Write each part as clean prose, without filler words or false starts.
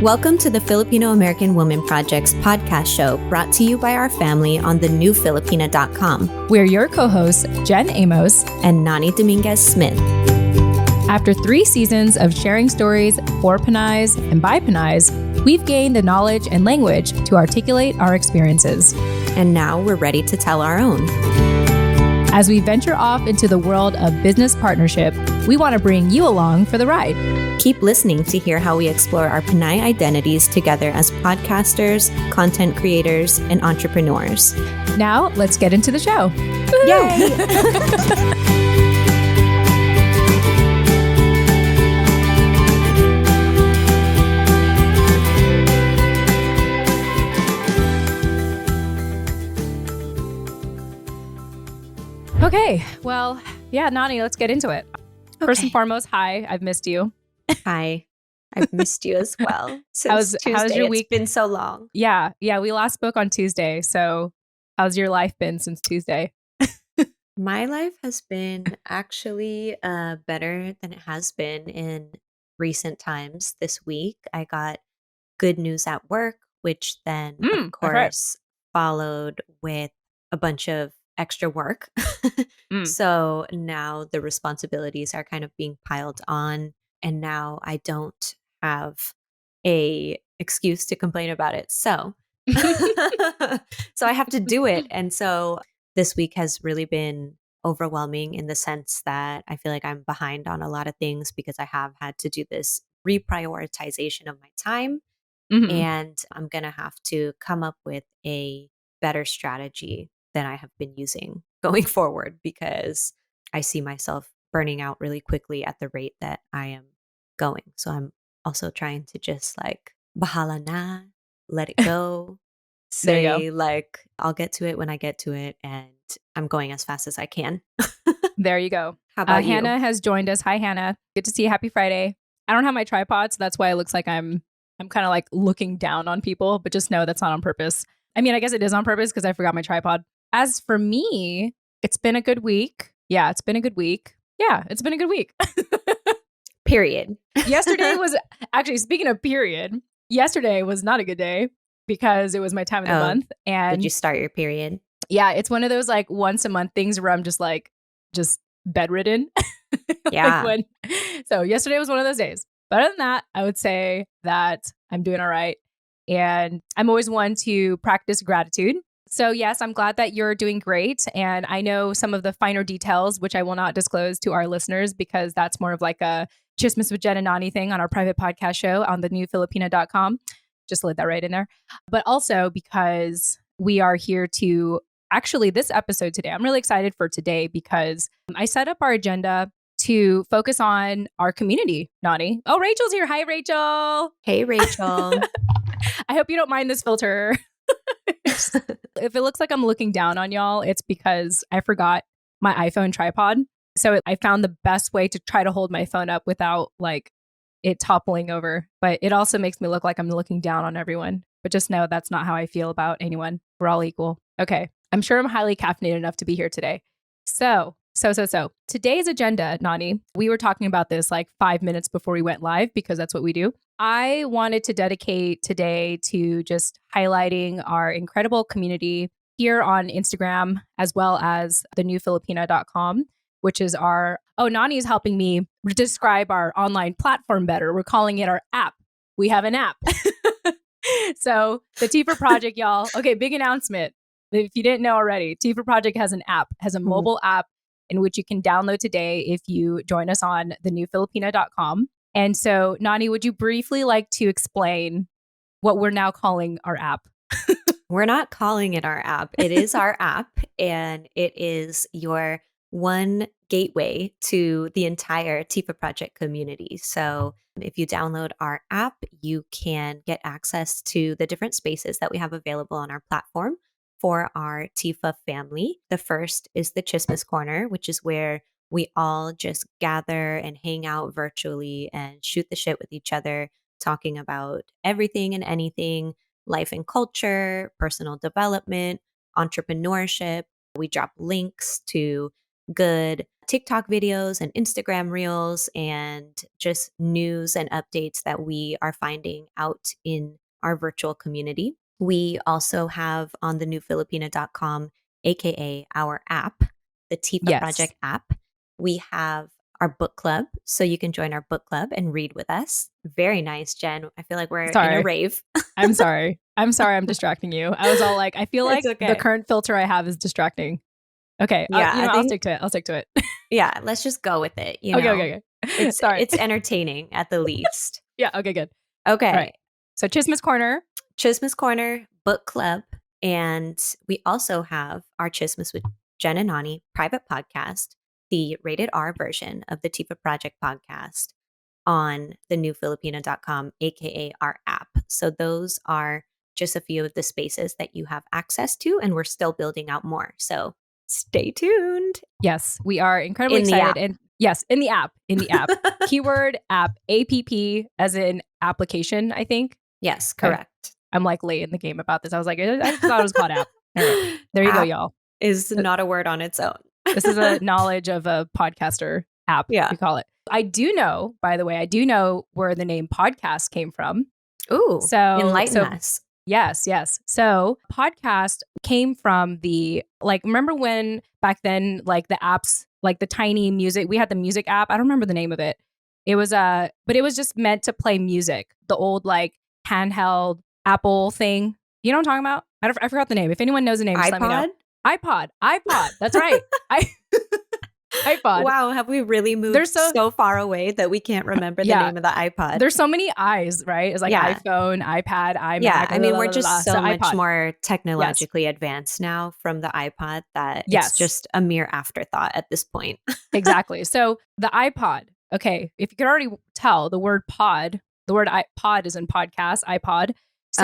Welcome to the Filipino American Woman Project's podcast show, brought to you by our family on thenewfilipina.com. We're your co-hosts, Jen Amos and Nani Dominguez-Smith. After 3 seasons of sharing stories for Pinays and by Pinays, we've gained the knowledge and language to articulate our experiences. And now we're ready to tell our own. As we venture off into the world of business partnership, we want to bring you along for the ride. Keep listening to hear how we explore our Pinay identities together as podcasters, content creators, and entrepreneurs. Now, let's get into the show. Yay! Okay, well, yeah, Nani, let's get into it. Okay. First and foremost, hi, I've missed you. Hi, I've missed you as well. Since Tuesday, how's your week? It's been so long. Yeah, we last spoke on Tuesday. So how's your life been since Tuesday? My life has been actually better than it has been in recent times. This week, I got good news at work, which then, of course, followed with a bunch of extra work. So now the responsibilities are kind of being piled on, and now I don't have a excuse to complain about it. So so I have to do it. And so this week has really been overwhelming in the sense that I feel like I'm behind on a lot of things because I have had to do this reprioritization of my time. And I'm going to have to come up with a better strategy than I have been using going forward because I see myself burning out really quickly at the rate that I am going. So I'm also trying to just like, bahala na, let it go, say like, I'll get to it when I get to it. And I'm going as fast as I can. There you go. How about you? Hannah has joined us. Hi, Hannah. Good to see you. Happy Friday. I don't have my tripod, so that's why it looks like I'm kind of like looking down on people, but just know that's not on purpose. I mean, I guess it is on purpose because I forgot my tripod. As for me, it's been a good week. Yeah, it's been a good week. Period. Yesterday was actually, speaking of period, yesterday was not a good day because it was my time of the month. And did you start your period? Yeah, it's one of those like once a month things where I'm just bedridden. Yeah. So yesterday was one of those days. But other than that, I would say that I'm doing all right. And I'm always one to practice gratitude. So yes, I'm glad that you're doing great. And I know some of the finer details, which I will not disclose to our listeners because that's more of like a Chismes with Jen and Nani thing on our private podcast show on thenewfilipina.com. Just slid that right in there. But also because we are here to actually this episode today, I'm really excited for today because I set up our agenda to focus on our community, Nani. Oh, Rachel's here. Hi, Rachel. Hey, Rachel. I hope you don't mind this filter. If it looks like I'm looking down on y'all, it's because I forgot my iPhone tripod. So I found the best way to try to hold my phone up without like it toppling over. But it also makes me look like I'm looking down on everyone. But just know that's not how I feel about anyone. We're all equal. Okay. I'm sure I'm highly caffeinated enough to be here today. So. Today's agenda, Nani, we were talking about this like 5 minutes before we went live because that's what we do. I wanted to dedicate today to just highlighting our incredible community here on Instagram, as well as thenewfilipina.com, which is our, Nani is helping me describe our online platform better. We're calling it our app. We have an app. So the TFAW Project, y'all. Okay, big announcement. If you didn't know already, TFAW Project has an app, has a mobile app in which you can download today if you join us on thenewfilipina.com. And so, Nani, would you briefly like to explain what we're now calling our app? We're not calling it our app. It is our app, and it is your one gateway to the entire TFAW Project community. So if you download our app, you can get access to the different spaces that we have available on our platform for our TFAW family. The first is the Chismes Corner, which is where we all just gather and hang out virtually and shoot the shit with each other, talking about everything and anything, life and culture, personal development, entrepreneurship. We drop links to good TikTok videos and Instagram reels and just news and updates that we are finding out in our virtual community. We also have on the newfilipina.com, aka our app, the TIFA Yes. Project app. We have our book club, so you can join our book club and read with us. Very nice, Jen. I feel like we're in a Sorry. rave. I'm sorry. I'm sorry I'm distracting you. I was all like, I feel It's like the okay. current filter I have is distracting. Okay. Yeah, I I'll think stick to it. I'll stick to it. yeah, let's just go with it, Okay, okay, okay. Sorry. It's entertaining at the least. Yeah, okay, good. All right. Okay. So Chismis Corner. Chismis Corner Book Club, and we also have our Chismis with Jen and Nani private podcast, the rated R version of the TIFA Project podcast on the newfilipina.com, aka our app. So those are just a few of the spaces that you have access to, and we're still building out more. So stay tuned Yes, we are incredibly in the excited. app. And yes, in the app, keyword app, APP as in application, I think. Yes, Okay. correct. I'm like late in the game about this. I was like, I thought it was called app. All right. There you go, App y'all. is not a word on its own. This is a knowledge of a podcaster app, Yeah. we call it. I do know, by the way, where the name podcast came from. Ooh, So enlighten us. Yes, yes. So podcast came from remember when back then, like the apps, like the tiny music, we had the music app. I don't remember the name of it. It was but it was just meant to play music. The old like handheld Apple thing. You know what I'm talking about? I forgot the name. If anyone knows the name, just let me know. iPod. That's right. iPod. Wow, have we really moved so far away that we can't remember the name of the iPod? There's so many I's, right? It's like iPhone, iPad, iMac. Yeah, I mean, we're just so much iPod. more technologically advanced now from the iPod that it's just a mere afterthought at this point. Exactly. So the iPod, okay, if you could already tell the word pod is in podcast, iPod. So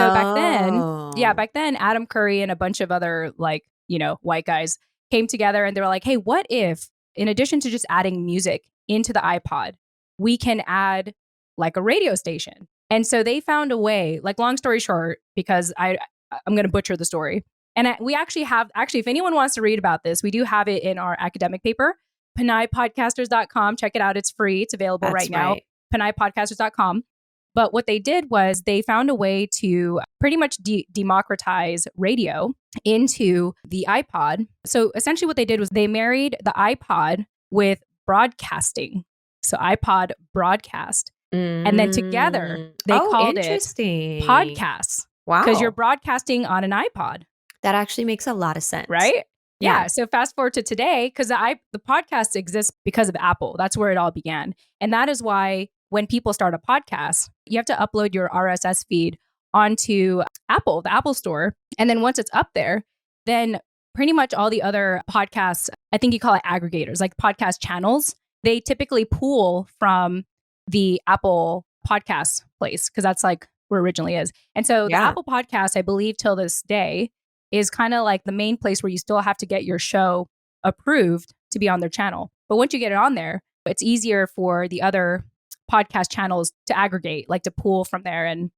back then, Adam Curry and a bunch of other white guys came together and they were like, hey, what if in addition to just adding music into the iPod, we can add like a radio station? And so they found a way, like long story short, because I'm going to butcher the story. And we actually if anyone wants to read about this, we do have it in our academic paper, PanayPodcasters.com. Check it out. It's free. It's available right now. PanayPodcasters.com. But what they did was they found a way to pretty much democratize radio into the iPod. So essentially what they did was they married the iPod with broadcasting. So iPod broadcast. And then together they called it podcasts. Wow. Because you're broadcasting on an iPod. That actually makes a lot of sense. Right? Yeah. So fast forward to today, because the podcast exists because of Apple. That's where it all began. And that is why when people start a podcast, you have to upload your RSS feed onto Apple, the Apple Store. And then once it's up there, then pretty much all the other podcasts, I think you call it aggregators, like podcast channels, they typically pull from the Apple podcast place because that's like where it originally is. And so the Apple podcast, I believe till this day, is kind of like the main place where you still have to get your show approved to be on their channel. But once you get it on there, it's easier for the other podcast channels to aggregate, like to pull from there and,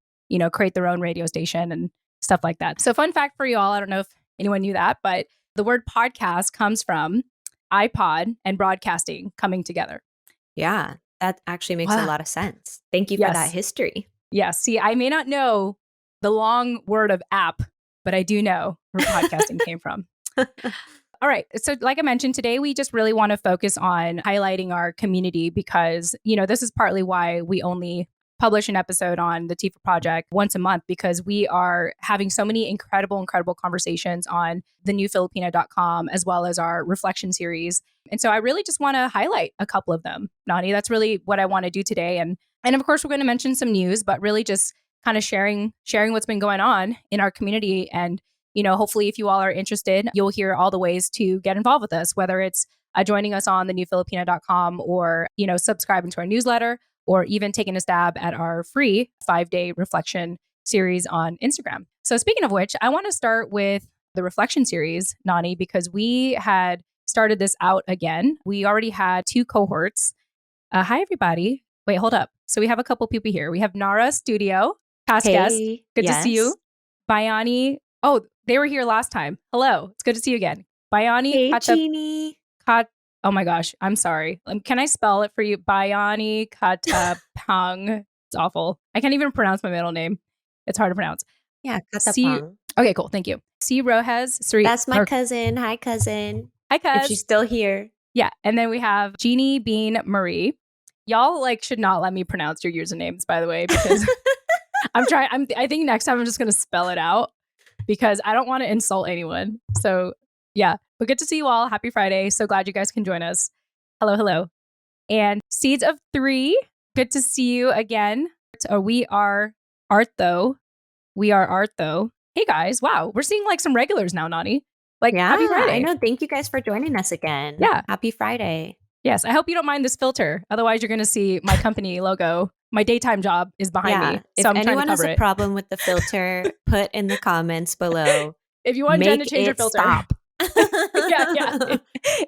create their own radio station and stuff like that. So fun fact for you all, I don't know if anyone knew that, but the word podcast comes from iPod and broadcasting coming together. Yeah, that actually makes a lot of sense. Thank you for that history. Yes. See, I may not know the long word of app, but I do know where podcasting came from. All right. So like I mentioned, today we just really want to focus on highlighting our community because, this is partly why we only publish an episode on the TFAW Project once a month, because we are having so many incredible conversations on the newfilipina.com as well as our reflection series. And so I really just want to highlight a couple of them. Nani, that's really what I want to do today. And of course, we're going to mention some news, but really just kind of sharing what's been going on in our community. And hopefully if you all are interested, you'll hear all the ways to get involved with us, whether it's joining us on the newfilipina.com or, subscribing to our newsletter or even taking a stab at our free 5-day reflection series on Instagram. So speaking of which, I want to start with the reflection series, Nani, because we had started this out again. We already had 2 cohorts. Hi, everybody. Wait, hold up. So we have a couple people here. We have Nara Studio, past guest. Good to see you. Bayani. Oh, they were here last time. Hello. It's good to see you again. Bayani. Hey, Jeannie. Oh my gosh, I'm sorry. Can I spell it for you? Bayani Katapang. It's awful. I can't even pronounce my middle name. It's hard to pronounce. Yeah, C. Katapang. Okay, cool. Thank you. C. Rojas. Sri. That's my cousin. Hi, cousin. Hi, If she's cuz. still here. Yeah, and then we have Jeannie Bean Marie. Y'all should not let me pronounce your usernames, by the way, because I'm trying. I think next time I'm just gonna spell it out because I don't want to insult anyone. So yeah, but good to see you all. Happy Friday. So glad you guys can join us. Hello, hello. And Seeds of Three, good to see you again. We are Art Though. We are Art Though. Hey guys, wow, we're seeing some regulars now, Nani. Yeah, Happy I Friday. know. Thank you guys for joining us again. Yeah. Happy Friday. Yes, I hope you don't mind this filter. Otherwise, you're going to see my company logo. My daytime job is behind me. If So I'm trying to anyone has cover a it. problem with the filter, put in the comments below. If you want Jen to Make change her it filter. stop. Yeah.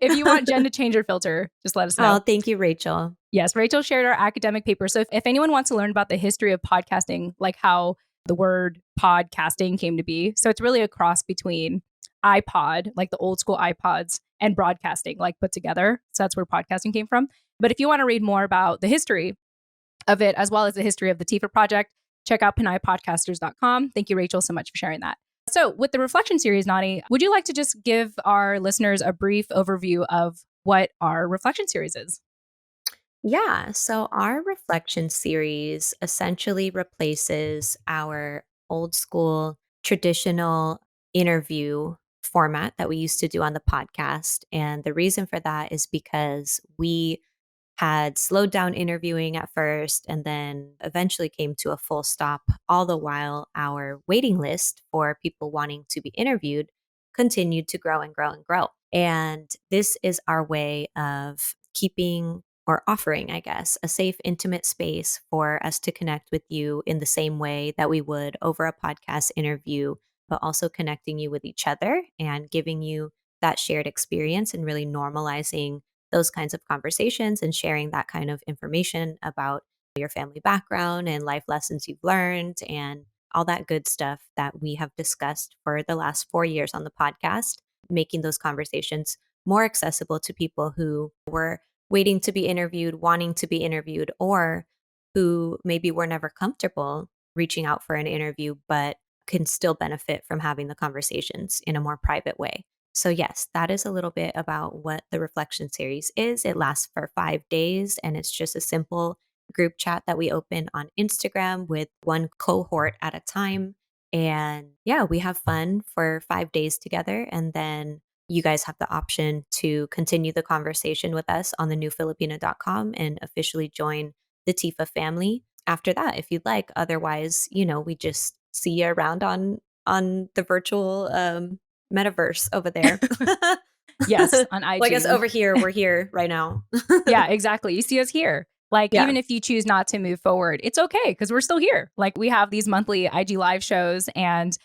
If you want Jen to change her filter, just let us know. Oh, thank you, Rachel. Yes, Rachel shared our academic paper. So if anyone wants to learn about the history of podcasting, like how the word podcasting came to be. So it's really a cross between iPod, like the old school iPods, and broadcasting, put together. So that's where podcasting came from. But if you want to read more about the history of it, as well as the history of the TFAW Project, check out PinaiPodcasters.com. Thank you, Rachel, so much for sharing that. So with the reflection series, Nani, would you like to just give our listeners a brief overview of what our reflection series is? Yeah, so our reflection series essentially replaces our old school traditional interview format that we used to do on the podcast. And the reason for that is because we had slowed down interviewing at first and then eventually came to a full stop, all the while our waiting list for people wanting to be interviewed continued to grow and grow and grow. And this is our way of keeping or offering, I guess, a safe, intimate space for us to connect with you in the same way that we would over a podcast interview, but also connecting you with each other and giving you that shared experience and really normalizing those kinds of conversations and sharing that kind of information about your family background and life lessons you've learned and all that good stuff that we have discussed for the last 4 years on the podcast, making those conversations more accessible to people who were waiting to be interviewed, wanting to be interviewed, or who maybe were never comfortable reaching out for an interview, but can still benefit from having the conversations in a more private way. So, yes, that is a little bit about what the reflection series is. It lasts for 5 days, and it's just a simple group chat that we open on Instagram with one cohort at a time. And yeah, we have fun for 5 days together. And then you guys have the option to continue the conversation with us on the newfilipino.com and officially join the TIFA family after that, if you'd like. Otherwise, we just see you around on the virtual metaverse over there. Yes, on IG. Well, I guess over here, we're here right now. Yeah, exactly. You see us here. Even if you choose not to move forward, it's okay because we're still here. We have these monthly IG live shows and,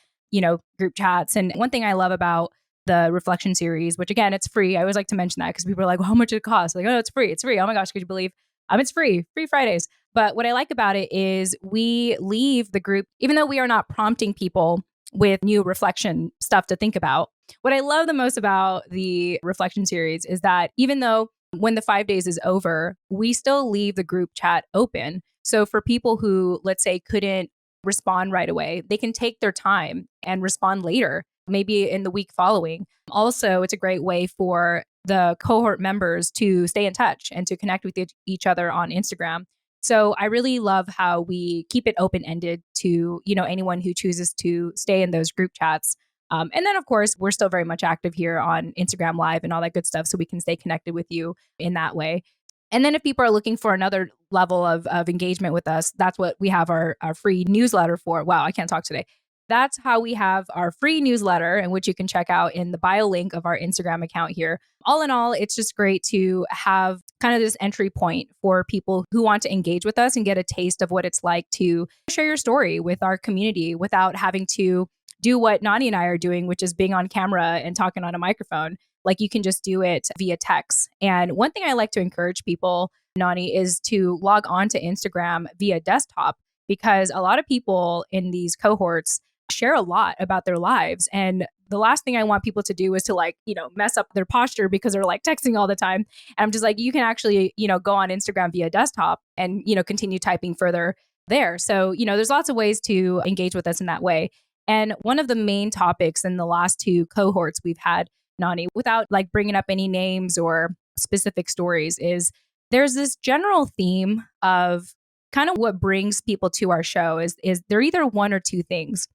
group chats. And one thing I love about the reflection series, which again, it's free. I always like to mention that because people are like, well, how much did it cost? Oh, it's free. It's free. Oh my gosh, could you believe? It's free Fridays. But what I like about it is we leave the group, even though we are not prompting people with new reflection stuff to think about. What I love the most about the reflection series is that even though when the 5 days is over, we still leave the group chat open. So for people who, let's say, couldn't respond right away, they can take their time and respond later, maybe in the week following. Also, it's a great way for the cohort members to stay in touch and to connect with each other on Instagram. So I really love how we keep it open-ended to, anyone who chooses to stay in those group chats. And then, of course, we're still very much active here on Instagram Live and all that good stuff, so we can stay connected with you in that way. And then if people are looking for another level of engagement with us, that's what we have our free newsletter for. Wow, I can't talk today. That's how we have our free newsletter, in which you can check out in the bio link of our Instagram account here. All in all, it's just great to have kind of this entry point for people who want to engage with us and get a taste of what it's like to share your story with our community without having to do what Nani and I are doing, which is being on camera and talking on a microphone. You can just do it via text. And one thing I like to encourage people, Nani, is to log on to Instagram via desktop, because a lot of people in these cohorts share a lot about their lives. And the last thing I want people to do is to like, mess up their posture because they're like texting all the time. And I'm just like, you can actually, go on Instagram via desktop and, continue typing further there. So, there's lots of ways to engage with us in that way. And one of the main topics in the last two cohorts we've had, Nani, without like bringing up any names or specific stories, is there's this general theme of kind of what brings people to our show is they're either one or two things.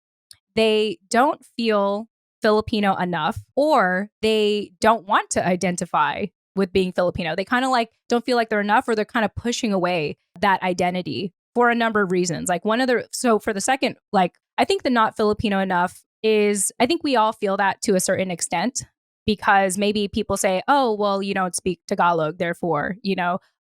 They don't feel Filipino enough, or they don't want to identify with being Filipino. They kind of like don't feel like they're enough, or they're kind of pushing away that identity for a number of reasons. Like so for the second, like I think the not Filipino enough is, I think we all feel that to a certain extent, because maybe people say, oh, well, you don't speak Tagalog, therefore,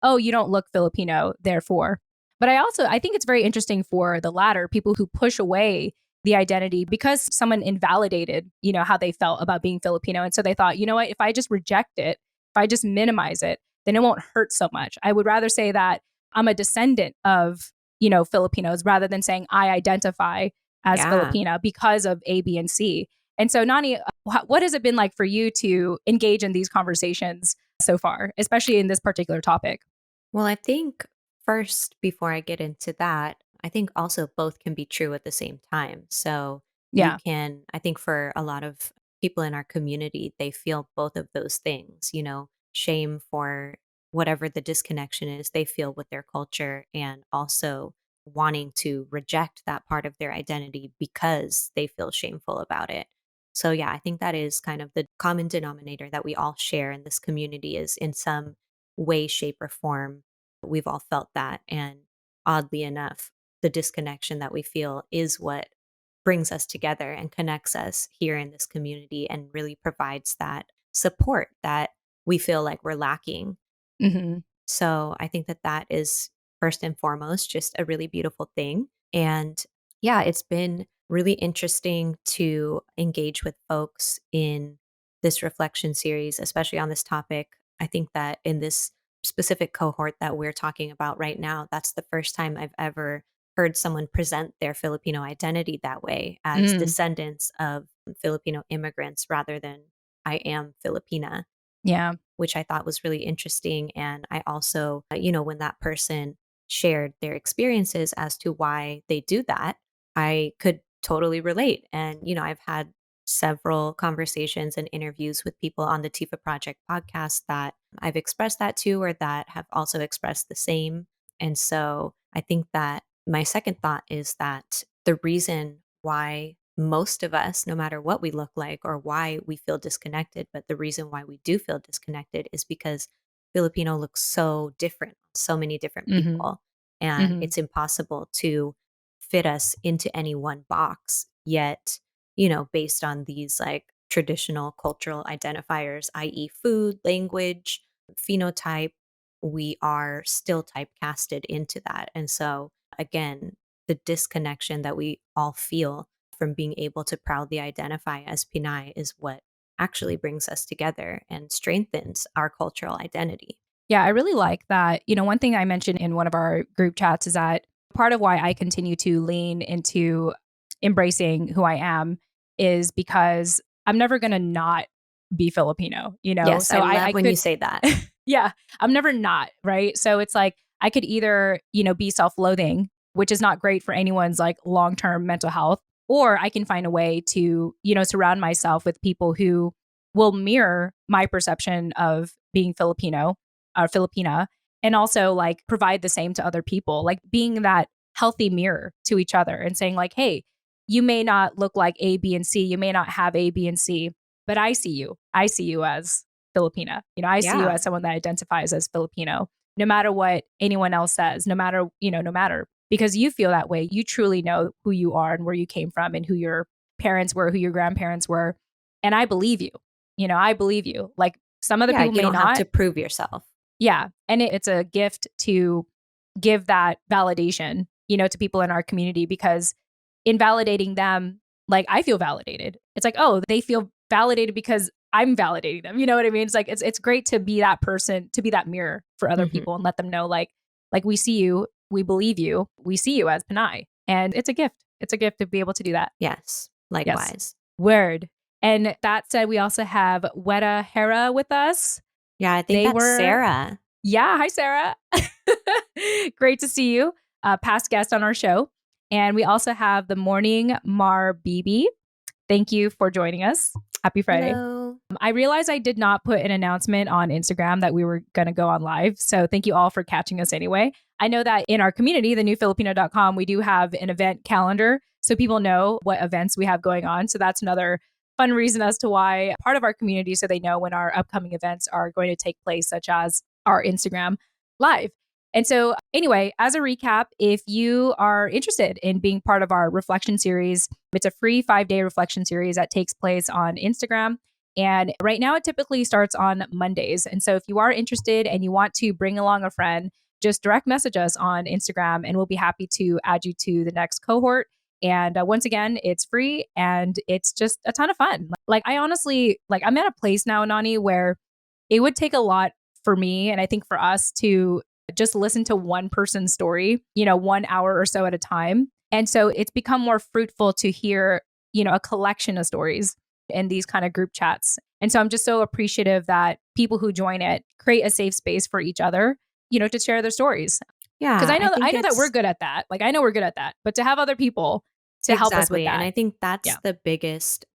oh, you don't look Filipino, therefore. But I think it's very interesting for the latter, people who push away the identity because someone invalidated, how they felt about being Filipino. And so they thought, you know what, if I just reject it, if I just minimize it, then it won't hurt so much. I would rather say that I'm a descendant of, Filipinos, rather than saying I identify as Yeah. Filipina because of A, B, and C. And so, Nani, what has it been like for you to engage in these conversations so far, especially in this particular topic? Well, I think first, before I get into that, I think also both can be true at the same time. So you Yeah. can, I think for a lot of people in our community, they feel both of those things, shame for whatever the disconnection is they feel with their culture, and also wanting to reject that part of their identity because they feel shameful about it. So yeah, I think that is kind of the common denominator that we all share in this community, is in some way, shape, or form we've all felt that. And oddly enough, the disconnection that we feel is what brings us together and connects us here in this community, and really provides that support that we feel like we're lacking. Hmm. So I think that that is first and foremost just a really beautiful thing. And yeah, it's been really interesting to engage with folks in this reflection series, especially on this topic. I think that in this specific cohort that we're talking about right now, that's the first time I've ever heard someone present their Filipino identity that way, as Mm. descendants of Filipino immigrants rather than I am Filipina, Yeah. which I thought was really interesting. And I also, when that person shared their experiences as to why they do that, I could totally relate. And, I've had several conversations and interviews with people on the TFAW Project podcast that I've expressed that to, or that have also expressed the same. And so I think that my second thought is that the reason why most of us, no matter what we look like or why we feel disconnected, but the reason why we do feel disconnected is because Filipino looks so different, so many different Hmm. people. And Hmm. it's impossible to fit us into any one box. Yet, based on these like traditional cultural identifiers, i.e., food, language, phenotype, we are still typecasted into that. And so, again, the disconnection that we all feel from being able to proudly identify as Pinay is what actually brings us together and strengthens our cultural identity. Yeah, I really like that. One thing I mentioned in one of our group chats is that part of why I continue to lean into embracing who I am is because I'm never going to not be Filipino, Yes, So I I love when you could, say that. yeah, I'm never not, right? So it's like I could either, be self loathing, which is not great for anyone's like long term mental health, or I can find a way to, surround myself with people who will mirror my perception of being Filipino or Filipina, and also like provide the same to other people, like being that healthy mirror to each other and saying, like, hey, you may not look like A, B, and C, you may not have A, B, and C, but I see you. I see you as Filipina. I see you Yeah. as someone that identifies as Filipino, no matter what anyone else says, no matter, because you feel that way. You truly know who you are and where you came from and who your parents were, who your grandparents were. And I believe you. I believe you. Like some other Yeah, people you may don't have not. to prove yourself. Yeah. And it's a gift to give that validation, to people in our community, because in validating them, like I feel validated. It's like, oh, they feel validated because I'm validating them. You know what I mean? It's like it's great to be that person, to be that mirror for other Mhm. people and let them know like we see you, we believe you, we see you as Panay. And it's a gift. It's a gift to be able to do that. Yes, Yes. likewise. Word. And that said, we also have Weta Hera with us. Yeah, I think They that's were, Sarah. yeah. Hi, Sarah. Great to see you. Past guest on our show. And we also have the Morning Mar Bibi. Thank you for joining us. Happy Friday. Hello. I realized I did not put an announcement on Instagram that we were going to go on live. So thank you all for catching us anyway. I know that in our community, thenewfilipino.com, we do have an event calendar so people know what events we have going on. So that's another fun reason as to why part of our community, so they know when our upcoming events are going to take place, such as our Instagram live. And so, anyway, as a recap, if you are interested in being part of our reflection series, it's a free 5-day reflection series that takes place on Instagram. And right now, it typically starts on Mondays. And so, if you are interested and you want to bring along a friend, just direct message us on Instagram and we'll be happy to add you to the next cohort. And once again, it's free and it's just a ton of fun. Like, I honestly, like, I'm at a place now, Nani, where it would take a lot for me and I think for us to just listen to one person's story, 1 hour or so at a time. And so it's become more fruitful to hear, a collection of stories in these kind of group chats. And so I'm just so appreciative that people who join it create a safe space for each other, to share their stories. Yeah, Because I know that we're good at that. Like, I know we're good at that. But to have other people to help us with that. And I think that's the biggest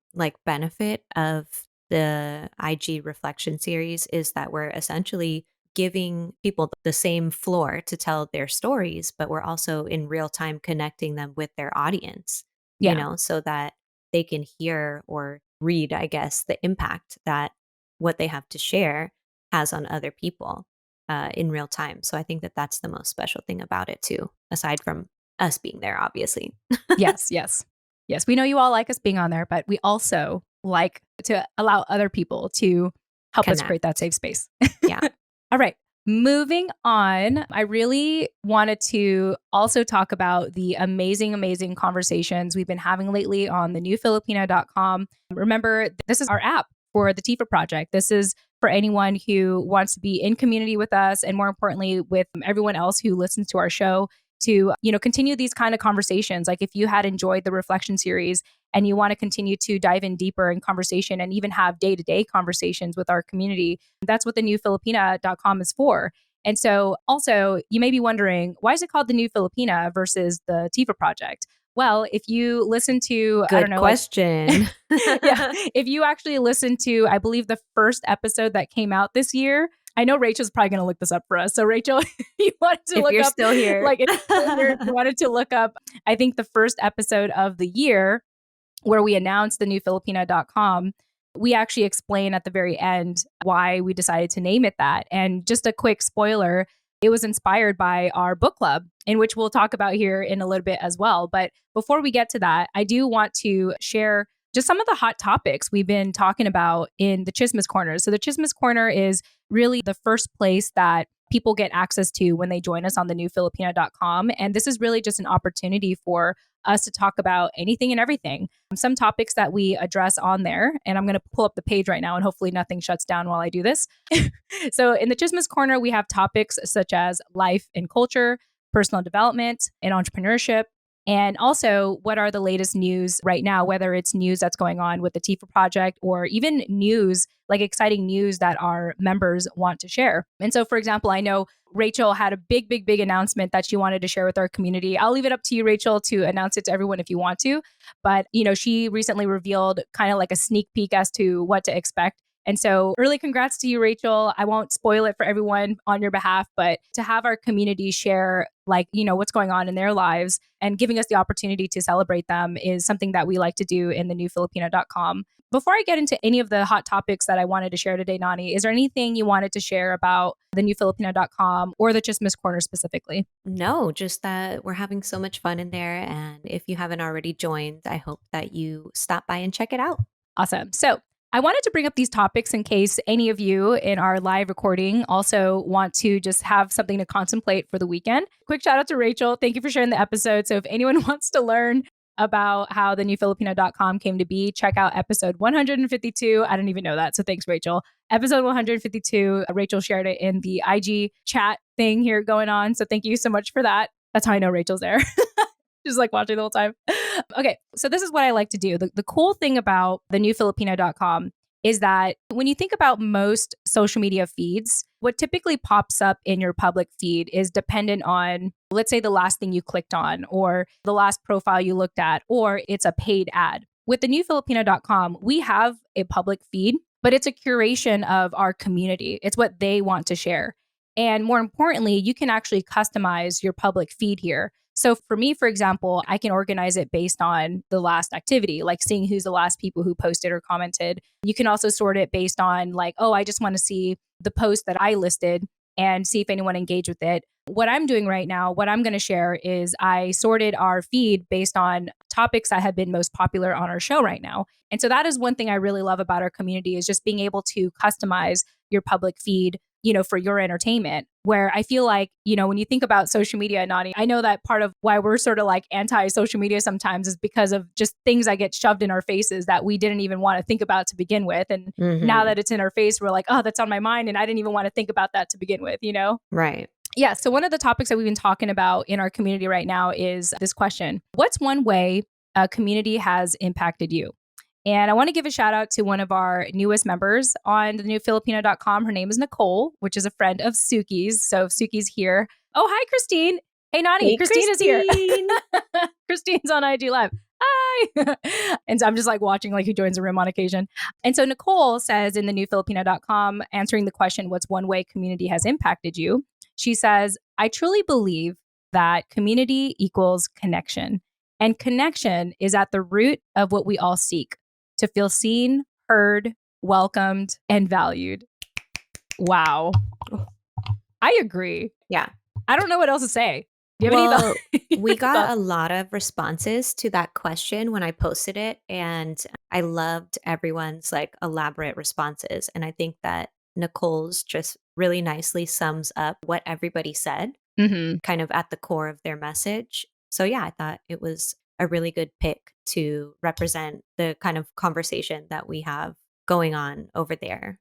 benefit of the IG reflection series is that we're essentially giving people the same floor to tell their stories, but we're also in real time connecting them with their audience, so that they can hear or read, I guess, the impact that what they have to share has on other people in real time. So I think that that's the most special thing about it too, aside from us being there, obviously. Yes. We know you all like us being on there, but we also like to allow other people to help us create that safe space. Yeah. All right. Moving on, I really wanted to also talk about the amazing conversations we've been having lately on thenewfilipino.com. Remember, this is our app for the TFAW Project. This is for anyone who wants to be in community with us and more importantly, with everyone else who listens to our show to, continue these kind of conversations. Like if you had enjoyed the reflection series and you want to continue to dive in deeper in conversation and even have day-to-day conversations with our community, that's what thenewfilipina.com is for. And so also you may be wondering, why is it called The New Filipina versus the TFAW Project? Well, if you listen to, Good question. If you actually listen to, I believe the first episode that came out this year, I know Rachel's probably going to look this up for us. So Rachel, you wanted to if look you're up, still here, if you're still here, you wanted to look up, I think the first episode of the year where we announced the newfilipina.com, we actually explain at the very end why we decided to name it that. And just a quick spoiler, it was inspired by our book club, in which we'll talk about here in a little bit as well. But before we get to that, I do want to share just some of the hot topics we've been talking about in the Chismis Corner. So the Chismis Corner is really the first place that people get access to when they join us on thenewfilipina.com. And this is really just an opportunity for us to talk about anything and everything. Some topics that we address on there, and I'm going to pull up the page right now and hopefully nothing shuts down while I do this. So in the Chismis Corner, we have topics such as life and culture, personal development, and entrepreneurship. And also, what are the latest news right now, whether it's news that's going on with the TFAW Project or even news, like exciting news that our members want to share. And so, for example, I know Rachel had a big announcement that she wanted to share with our community. I'll leave it up to you, Rachel, to announce it to everyone if you want to. But, she recently revealed kind of like a sneak peek as to what to expect. And so early congrats to you, Rachel. I won't spoil it for everyone on your behalf, but to have our community share what's going on in their lives and giving us the opportunity to celebrate them is something that we like to do in the newfilipino.com. Before I get into any of the hot topics that I wanted to share today, Nani, is there anything you wanted to share about the newfilipino.com or the Chismis Corner specifically? No, just that we're having so much fun in there. And if you haven't already joined, I hope that you stop by and check it out. Awesome. So I wanted to bring up these topics in case any of you in our live recording also want to just have something to contemplate for the weekend. Quick shout out to Rachel. Thank you for sharing the episode. So if anyone wants to learn about how the newfilipino.com came to be, check out episode 152. I didn't even know that. So thanks, Rachel. Episode 152, Rachel shared it in the IG chat thing here going on. So thank you so much for that. That's how I know Rachel's there. She's like watching the whole time. Okay, so this is what I like to do. The cool thing about the newfilipino.com is that when you think about most social media feeds, what typically pops up in your public feed is dependent on, let's say, the last thing you clicked on, or the last profile you looked at, or it's a paid ad. With the newfilipino.com, we have a public feed, but it's a curation of our community. It's what they want to share. And more importantly, you can actually customize your public feed here. So for me, for example, I can organize it based on the last activity, like seeing who's the last people who posted or commented. You can also sort it based on like, oh, I just want to see the post that I listed and see if anyone engaged with it. What I'm doing right now, what I'm going to share is I sorted our feed based on topics that have been most popular on our show right now. And so that is one thing I really love about our community is just being able to customize your public feed, for your entertainment, where I feel like, when you think about social media, Nani, I know that part of why we're sort of like anti-social media sometimes is because of just things that get shoved in our faces that we didn't even want to think about to begin with. And now that it's in our face, we're like, oh, that's on my mind. And I didn't even want to think about that to begin with. Right. Yeah. So one of the topics that we've been talking about in our community right now is this question: what's one way a community has impacted you? And I want to give a shout out to one of our newest members on the newfilipino.com. Her name is Nicole, which is a friend of Suki's. So if Suki's here. Oh, hi, Christine. Hey, Nani. Hey, Christine is here. Christine. Christine's on IG Live. Hi. And so I'm just like watching like who joins the room on occasion. And so Nicole says in the newfilipino.com, answering the question, what's one way community has impacted you? She says, I truly believe that community equals connection. And connection is at the root of what we all seek: to feel seen, heard, welcomed, and valued. Wow. I agree. Yeah. I don't know what else to say. Do you have any we got a lot of responses to that question when I posted it, and I loved everyone's like elaborate responses. And I think that Nicole's just really nicely sums up what everybody said, kind of at the core of their message. So yeah, I thought it was a really good pick to represent the kind of conversation that we have going on over there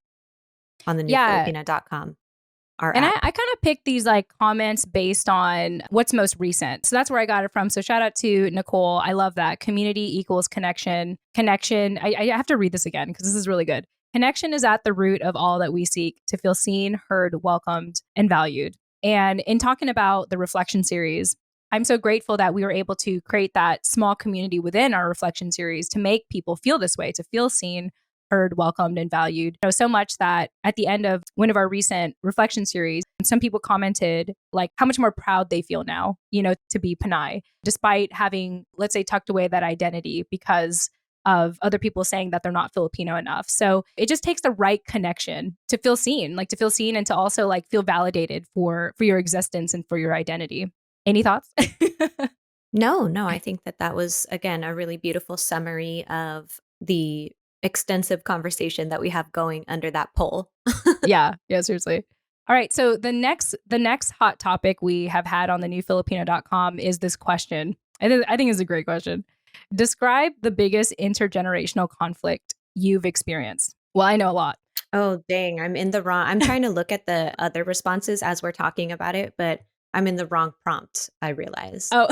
on the Yeah. newfilipino.com, our And app. I kind of picked these like comments based on what's most recent. So that's where I got it from. So shout out to Nicole. I love that. Community equals connection. Connection. I have to read this again because this is really good. Connection is at the root of all that we seek: to feel seen, heard, welcomed, and valued. And in talking about the reflection series, I'm so grateful that we were able to create that small community within our reflection series to make people feel this way, to feel seen, heard, welcomed, and valued. So much that at the end of one of our recent reflection series, some people commented like how much more proud they feel now, to be Panay, despite having, let's say, tucked away that identity because of other people saying that they're not Filipino enough. So it just takes the right connection to feel seen, and to also like feel validated for your existence and for your identity. Any thoughts? No, I think that was, again, a really beautiful summary of the extensive conversation that we have going under that poll. Yeah, seriously. All right, so the next hot topic we have had on the newfilipino.com is this question. I think it's a great question. Describe the biggest intergenerational conflict you've experienced. Well, I know a lot. Oh, dang, I'm in the wrong. I'm trying to look at the other responses as we're talking about it, but I'm in the wrong prompt, I realize. Oh,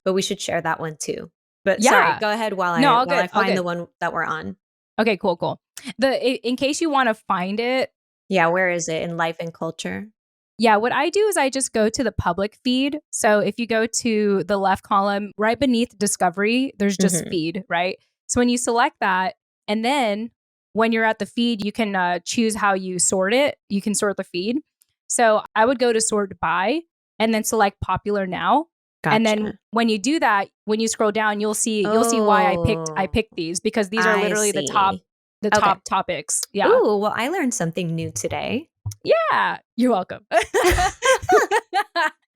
But we should share that one too. But sorry, yeah. go ahead while No, all while I good, all find the good. one that we're on. Okay, cool. In case you want to find it, Yeah, where is it? In life and culture? yeah, what I do is I just go to the public feed. So if you go to the left column, right beneath discovery, there's just Mhm. feed, right? So when you select that, and then when you're at the feed, you can choose how you sort it. You can sort the feed. So I would go to sort by and then select popular now. And then Gotcha. when you do that, when you scroll down, you'll see why I Oh, picked these, because these are I literally see. the Okay. top topics. Yeah. Ooh, well, I learned something new today. Yeah, you're welcome.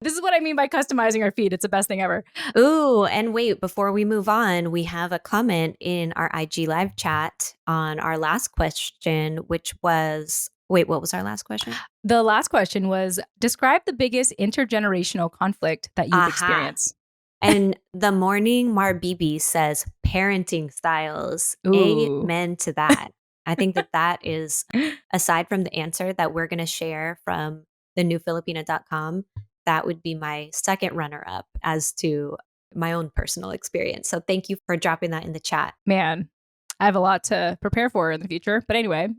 This is what I mean by customizing our feed. It's the best thing ever. Ooh, and wait, before we move on, we have a comment in our IG live chat on our last question, which was, wait, what was our last question? The last question was, describe the biggest intergenerational conflict that you've Aha. experienced. And the morning Marbibi says parenting styles. Ooh. Amen to that. I think that is, aside from the answer that we're going to share from the newfilipino.com, that would be my second runner up as to my own personal experience. So thank you for dropping that in the chat. Man, I have a lot to prepare for in the future. But anyway,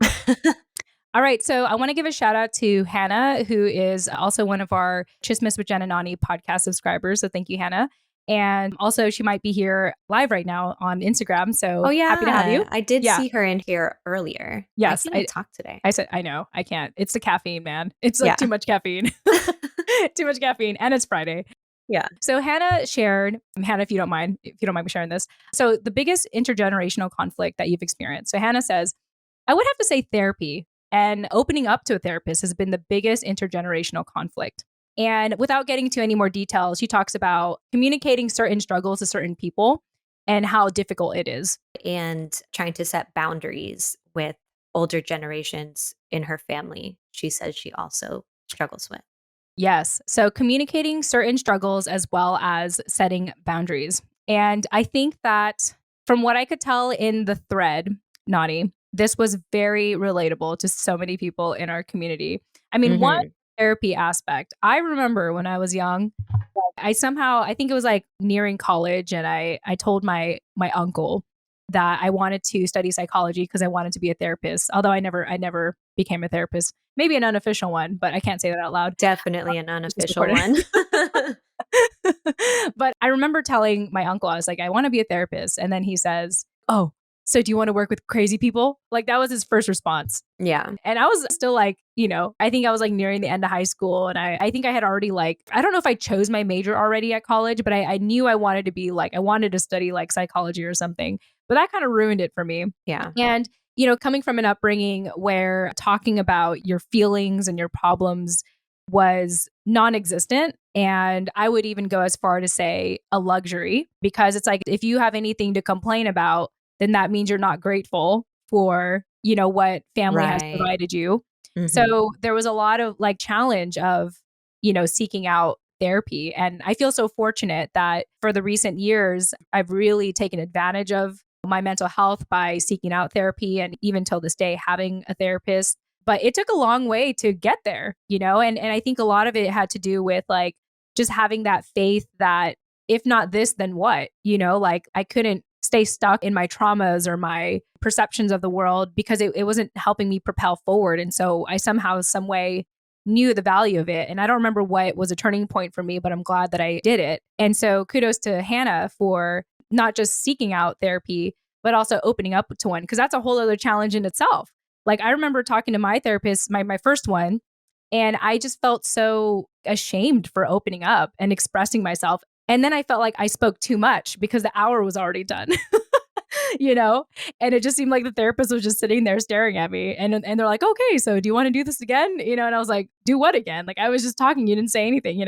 all right. So I want to give a shout out to Hannah, who is also one of our Chismis with Jen and Nani podcast subscribers. So thank you, Hannah. And also, she might be here live right now on Instagram. Oh, So happy to have yeah. you. I did Yeah. see her in here earlier. Why Yes. can't I talk today? I said, I know. I can't. It's the caffeine, man. It's like Yeah. too much caffeine. Too much caffeine. And it's Friday. Yeah. So Hannah shared, Hannah, if you don't mind me sharing this. So the biggest intergenerational conflict that you've experienced. So Hannah says, I would have to say therapy and opening up to a therapist has been the biggest intergenerational conflict. And without getting into any more details, she talks about communicating certain struggles to certain people and how difficult it is. And trying to set boundaries with older generations in her family, she says she also struggles with. Yes. So communicating certain struggles as well as setting boundaries. And I think that from what I could tell in the thread, Nani, this was very relatable to so many people in our community. I mean, one Mhm. therapy aspect, I remember when I was young, I think it was like nearing college, and I told my uncle that I wanted to study psychology because I wanted to be a therapist. Although I never became a therapist. Maybe an unofficial one, but I can't say that out loud. Definitely an It's just unofficial recorded. one. But I remember telling my uncle, I was like, I want to be a therapist. And then he says, oh, so do you want to work with crazy people? Like that was his first response. Yeah. And I was still like, I think I was like nearing the end of high school. And I think I had already I don't know if I chose my major already at college, but I knew I wanted to be I wanted to study like psychology or something. But that kind of ruined it for me. Yeah. And, coming from an upbringing where talking about your feelings and your problems was non existent. And I would even go as far to say a luxury, because it's like if you have anything to complain about, then that means you're not grateful for, what family has Right. provided you. Mhm. So there was a lot of challenge of, seeking out therapy. And I feel so fortunate that for the recent years, I've really taken advantage of my mental health by seeking out therapy, and even till this day, having a therapist. But it took a long way to get there, and I think a lot of it had to do with just having that faith that if not this, then what? I couldn't stay stuck in my traumas or my perceptions of the world because it wasn't helping me propel forward. And so I somehow, some way knew the value of it. And I don't remember what was a turning point for me, but I'm glad that I did it. And so kudos to Hannah for not just seeking out therapy, but also opening up to one, because that's a whole other challenge in itself. Like I remember talking to my therapist, my first one, and I just felt so ashamed for opening up and expressing myself. And then I felt like I spoke too much because the hour was already done. you know? And it just seemed like the therapist was just sitting there staring at me. And they're like, okay, so do you want to do this again? And I was like, do what again? Like I was just talking, you didn't say anything.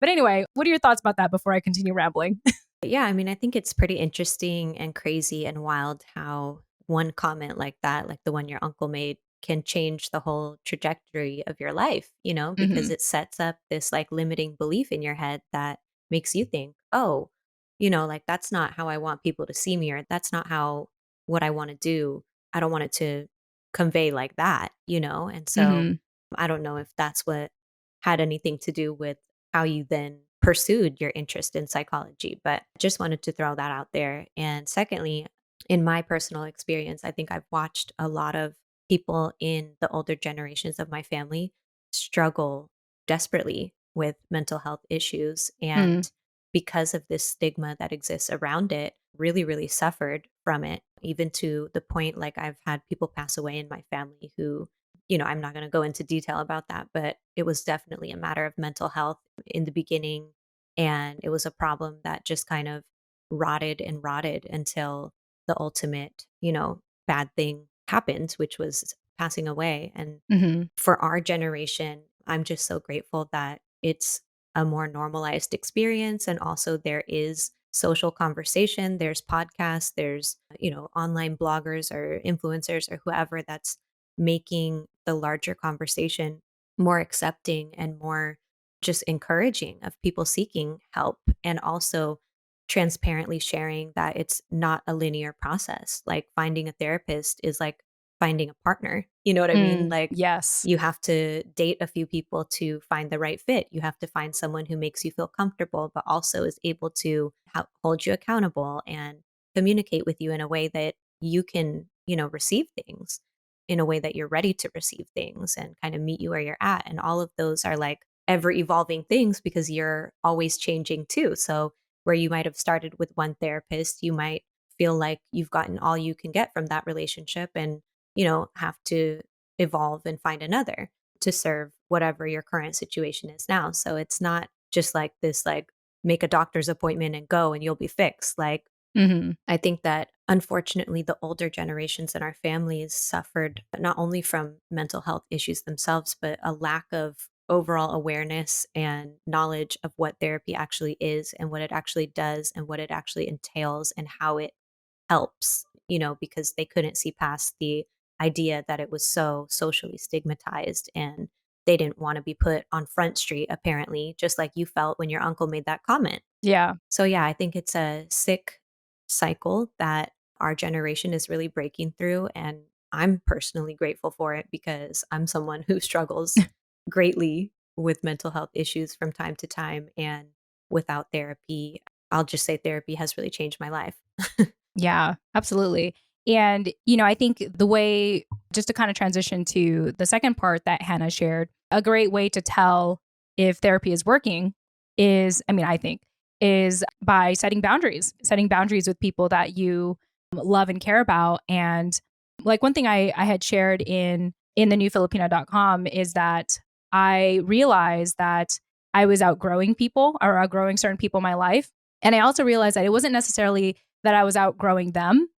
But anyway, what are your thoughts about that before I continue rambling? Yeah, I mean, I think it's pretty interesting and crazy and wild how one comment like that, like the one your uncle made, can change the whole trajectory of your life, because hmm it sets up this like limiting belief in your head that makes you think, oh, like that's not how I want people to see me, or that's not how what I want to do. I don't want it to convey like that. And so hmm I don't know if that's what had anything to do with how you then pursued your interest in psychology, but just wanted to throw that out there. And secondly, in my personal experience, I think I've watched a lot of people in the older generations of my family struggle desperately with mental health issues. mm And because of this stigma that exists around it, really, really suffered from it, even to the point like I've had people pass away in my family who I'm not going to go into detail about that, but it was definitely a matter of mental health in the beginning. And it was a problem that just kind of rotted and rotted until the ultimate, bad thing happened, which was passing away. And hmm for our generation, I'm just so grateful that it's a more normalized experience. And also, there is social conversation, there's podcasts, there's, online bloggers or influencers or whoever that's making the larger conversation more accepting and more just encouraging of people seeking help, and also transparently sharing that it's not a linear process. Like finding a therapist is like finding a partner. You know what I mean? Like, Yes. you have to date a few people to find the right fit. You have to find someone who makes you feel comfortable, but also is able to hold you accountable and communicate with you in a way that you can, receive things in a way that you're ready to receive things and kind of meet you where you're at. And all of those are like ever evolving things because you're always changing too. So, where you might have started with one therapist, you might feel like you've gotten all you can get from that relationship and, have to evolve and find another to serve whatever your current situation is now. So it's not just like this, like, make a doctor's appointment and go and you'll be fixed. Like, Hmm. I think that unfortunately, the older generations in our families suffered not only from mental health issues themselves, but a lack of overall awareness and knowledge of what therapy actually is and what it actually does and what it actually entails and how it helps, because they couldn't see past the idea that it was so socially stigmatized and they didn't want to be put on Front Street, apparently, just like you felt when your uncle made that comment. Yeah. So, yeah, I think it's a sick cycle that our generation is really breaking through. And I'm personally grateful for it because I'm someone who struggles greatly with mental health issues from time to time. And without therapy, I'll just say therapy has really changed my life. Yeah, absolutely. And, I think the way, just to kind of transition to the second part that Hannah shared, a great way to tell if therapy is working is, I think, is by setting boundaries with people that you love and care about. And like one thing I had shared in the newfilipino.com is that I realized that I was outgrowing people or outgrowing certain people in my life. And I also realized that it wasn't necessarily that I was outgrowing them,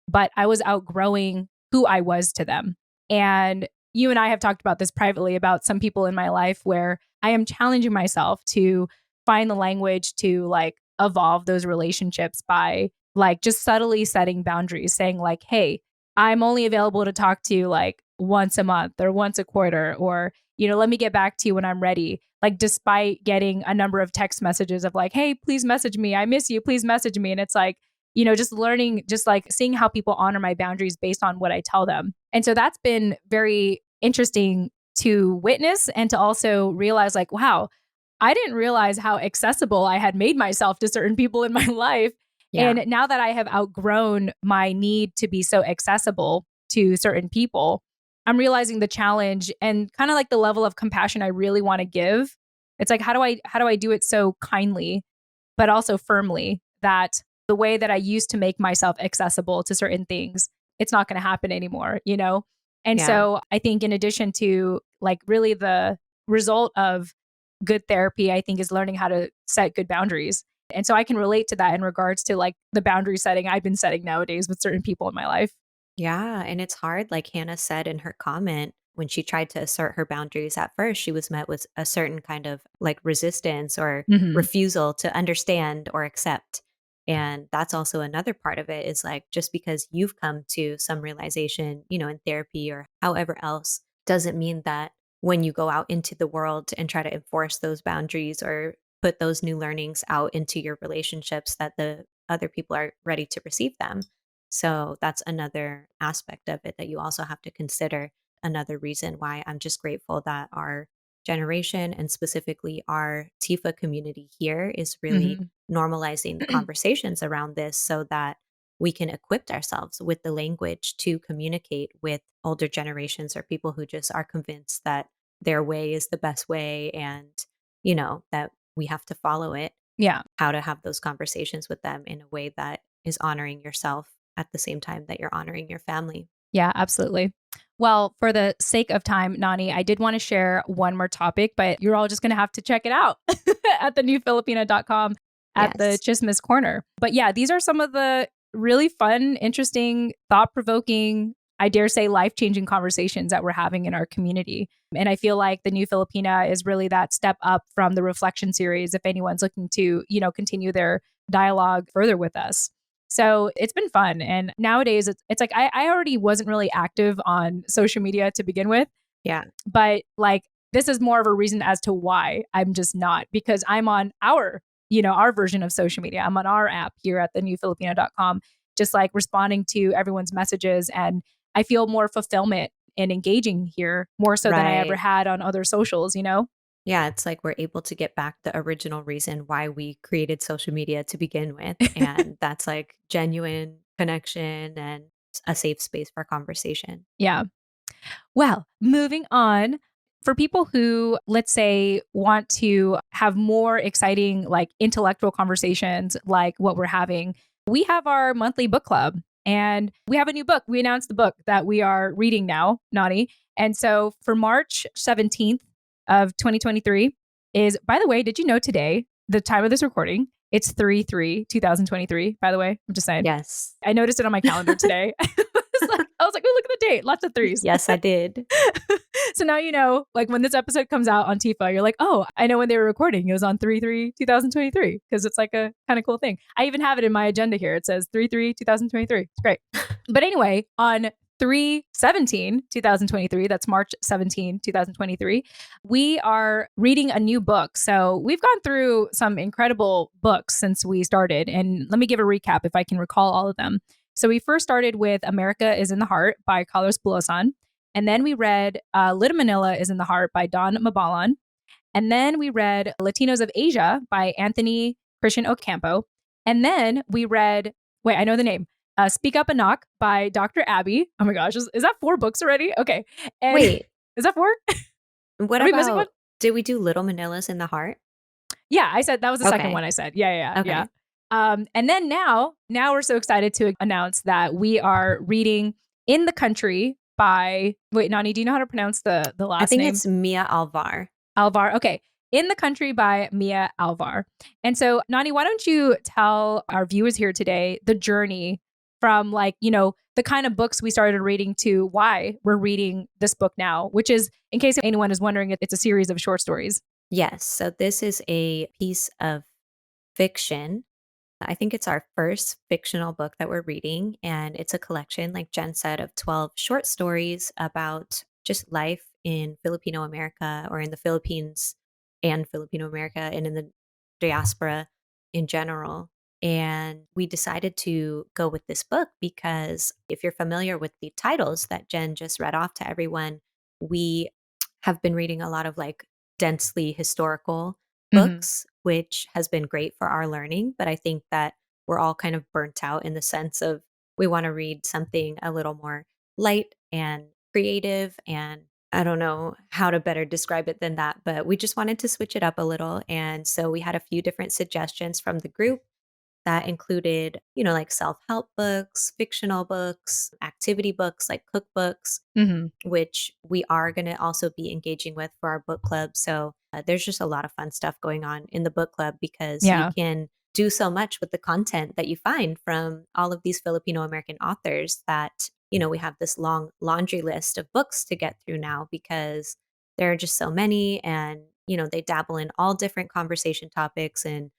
but I was outgrowing who I was to them. And you and I have talked about this privately about some people in my life where I am challenging myself to find the language to like evolve those relationships by like just subtly setting boundaries, saying like, hey, I'm only available to talk to you like once a month or once a quarter, or, let me get back to you when I'm ready. Like, despite getting a number of text messages of like, hey, please message me. I miss you. Please message me. And it's like, just learning, just like seeing how people honor my boundaries based on what I tell them. And so that's been very interesting to witness and to also realize like, wow, I didn't realize how accessible I had made myself to certain people in my life. Yeah. And now that I have outgrown my need to be so accessible to certain people, I'm realizing the challenge and kind of like the level of compassion I really want to give. It's like, how do I do it so kindly, but also firmly that the way that I used to make myself accessible to certain things, it's not going to happen anymore. And Yeah. so I think in addition to like really the result of good therapy, I think is learning how to set good boundaries. And so I can relate to that in regards to like the boundary setting I've been setting nowadays with certain people in my life. Yeah, and it's hard, like Hannah said in her comment, when she tried to assert her boundaries at first, she was met with a certain kind of like resistance or Hmm. refusal to understand or accept. And that's also another part of it is like just because you've come to some realization, in therapy or however else, doesn't mean that when you go out into the world and try to enforce those boundaries or put those new learnings out into your relationships that the other people are ready to receive them. So that's another aspect of it that you also have to consider. Another reason why I'm just grateful that our generation and specifically our TIFA community here is really Hmm. normalizing the conversations around this so that we can equip ourselves with the language to communicate with older generations or people who just are convinced that their way is the best way and, that we have to follow it, Yeah. how to have those conversations with them in a way that is honoring yourself at the same time that you're honoring your family. Yeah, absolutely. Well, for the sake of time, Nani, I did want to share one more topic, but you're all just going to have to check it out at the newfilipino.com at the Yes. Chismis Corner. But yeah, these are some of the really fun, interesting, thought provoking, I dare say life changing conversations that we're having in our community. And I feel like the New Filipina is really that step up from the reflection series if anyone's looking to, continue their dialogue further with us. So it's been fun. And nowadays, it's like I already wasn't really active on social media to begin with, Yeah. but like this is more of a reason as to why I'm just not, because I'm on our version of social media. I'm on our app here at the newfilipino.com, just like responding to everyone's messages. And I feel more fulfillment and engaging here more so than I ever Right. had on other socials, you know? Yeah, it's like we're able to get back the original reason why we created social media to begin with, and that's like genuine connection and a safe space for conversation. Yeah. Well, moving on. For people who, let's say, want to have more exciting, like intellectual conversations like what we're having, we have our monthly book club and we have a new book. We announced the book that we are reading now, Nani. And so for March 17th of 2023 is, by the way, did you know today, the time of this recording, it's 3/3/2023, by the way, I'm just saying. Yes. I noticed it on my calendar today. I was like, oh, look at the date. Lots of threes. Yes, I did. So now you know, like when this episode comes out on TFAW, you're like, oh, I know when they were recording. It was on 3/3/2023 because it's like a kind of cool thing. I even have it in my agenda here. It says 3/3/2023. It's great. But anyway, on 3/17/2023, that's March 17, 2023, we are reading a new book. So we've gone through some incredible books since we started. And let me give a recap if I can recall all of them. So we first started with America is in the Heart by Carlos Bulosan. And then we read Little Manila is in the Heart by Don Mabalan. And then we read Latinos of Asia by Anthony Christian Ocampo. And then we read, wait, I know the name, Speak Up and Knock by Dr. Abby. Oh my gosh, is that 4 books already? Okay. And Wait, is that 4? what Are we missing one? about did we do Little Manilas in the Heart? Yeah, I said that was the second Okay. one I said. Yeah. Okay. And then now we're so excited to announce that we are reading In the Country by, wait, Nani, do you know how to pronounce the last I think name? it's Mia Alvar. Alvar. Okay. In the Country by Mia Alvar. And so, Nani, why don't you tell our viewers here today the journey from, like, you know, the kind of books we started reading to why we're reading this book now, which is, in case anyone is wondering, it's a series of short stories. Yes. So this is a piece of fiction. I think it's our first fictional book that we're reading, and it's a collection, like Jen said, of 12 short stories about just life in Filipino America or in the Philippines and Filipino America and in the diaspora in general. And we decided to go with this book because if you're familiar with the titles that Jen just read off to everyone, we have been reading a lot of like densely historical Mm-hmm. books, which has been great for our learning. But I think that we're all kind of burnt out in the sense of we want to read something a little more light and creative. And I don't know how to better describe it than that, but we just wanted to switch it up a little. And so we had a few different suggestions from the group that included, you know, like self help books, fictional books, activity books, like cookbooks, Mm-hmm. which we are going to also be engaging with for our book club. So there's just a lot of fun stuff going on in the book club because you Yeah. can do so much with the content that you find from all of these Filipino American authors that, you know, we have this long laundry list of books to get through now because there are just so many and, you know, they dabble in all different conversation topics and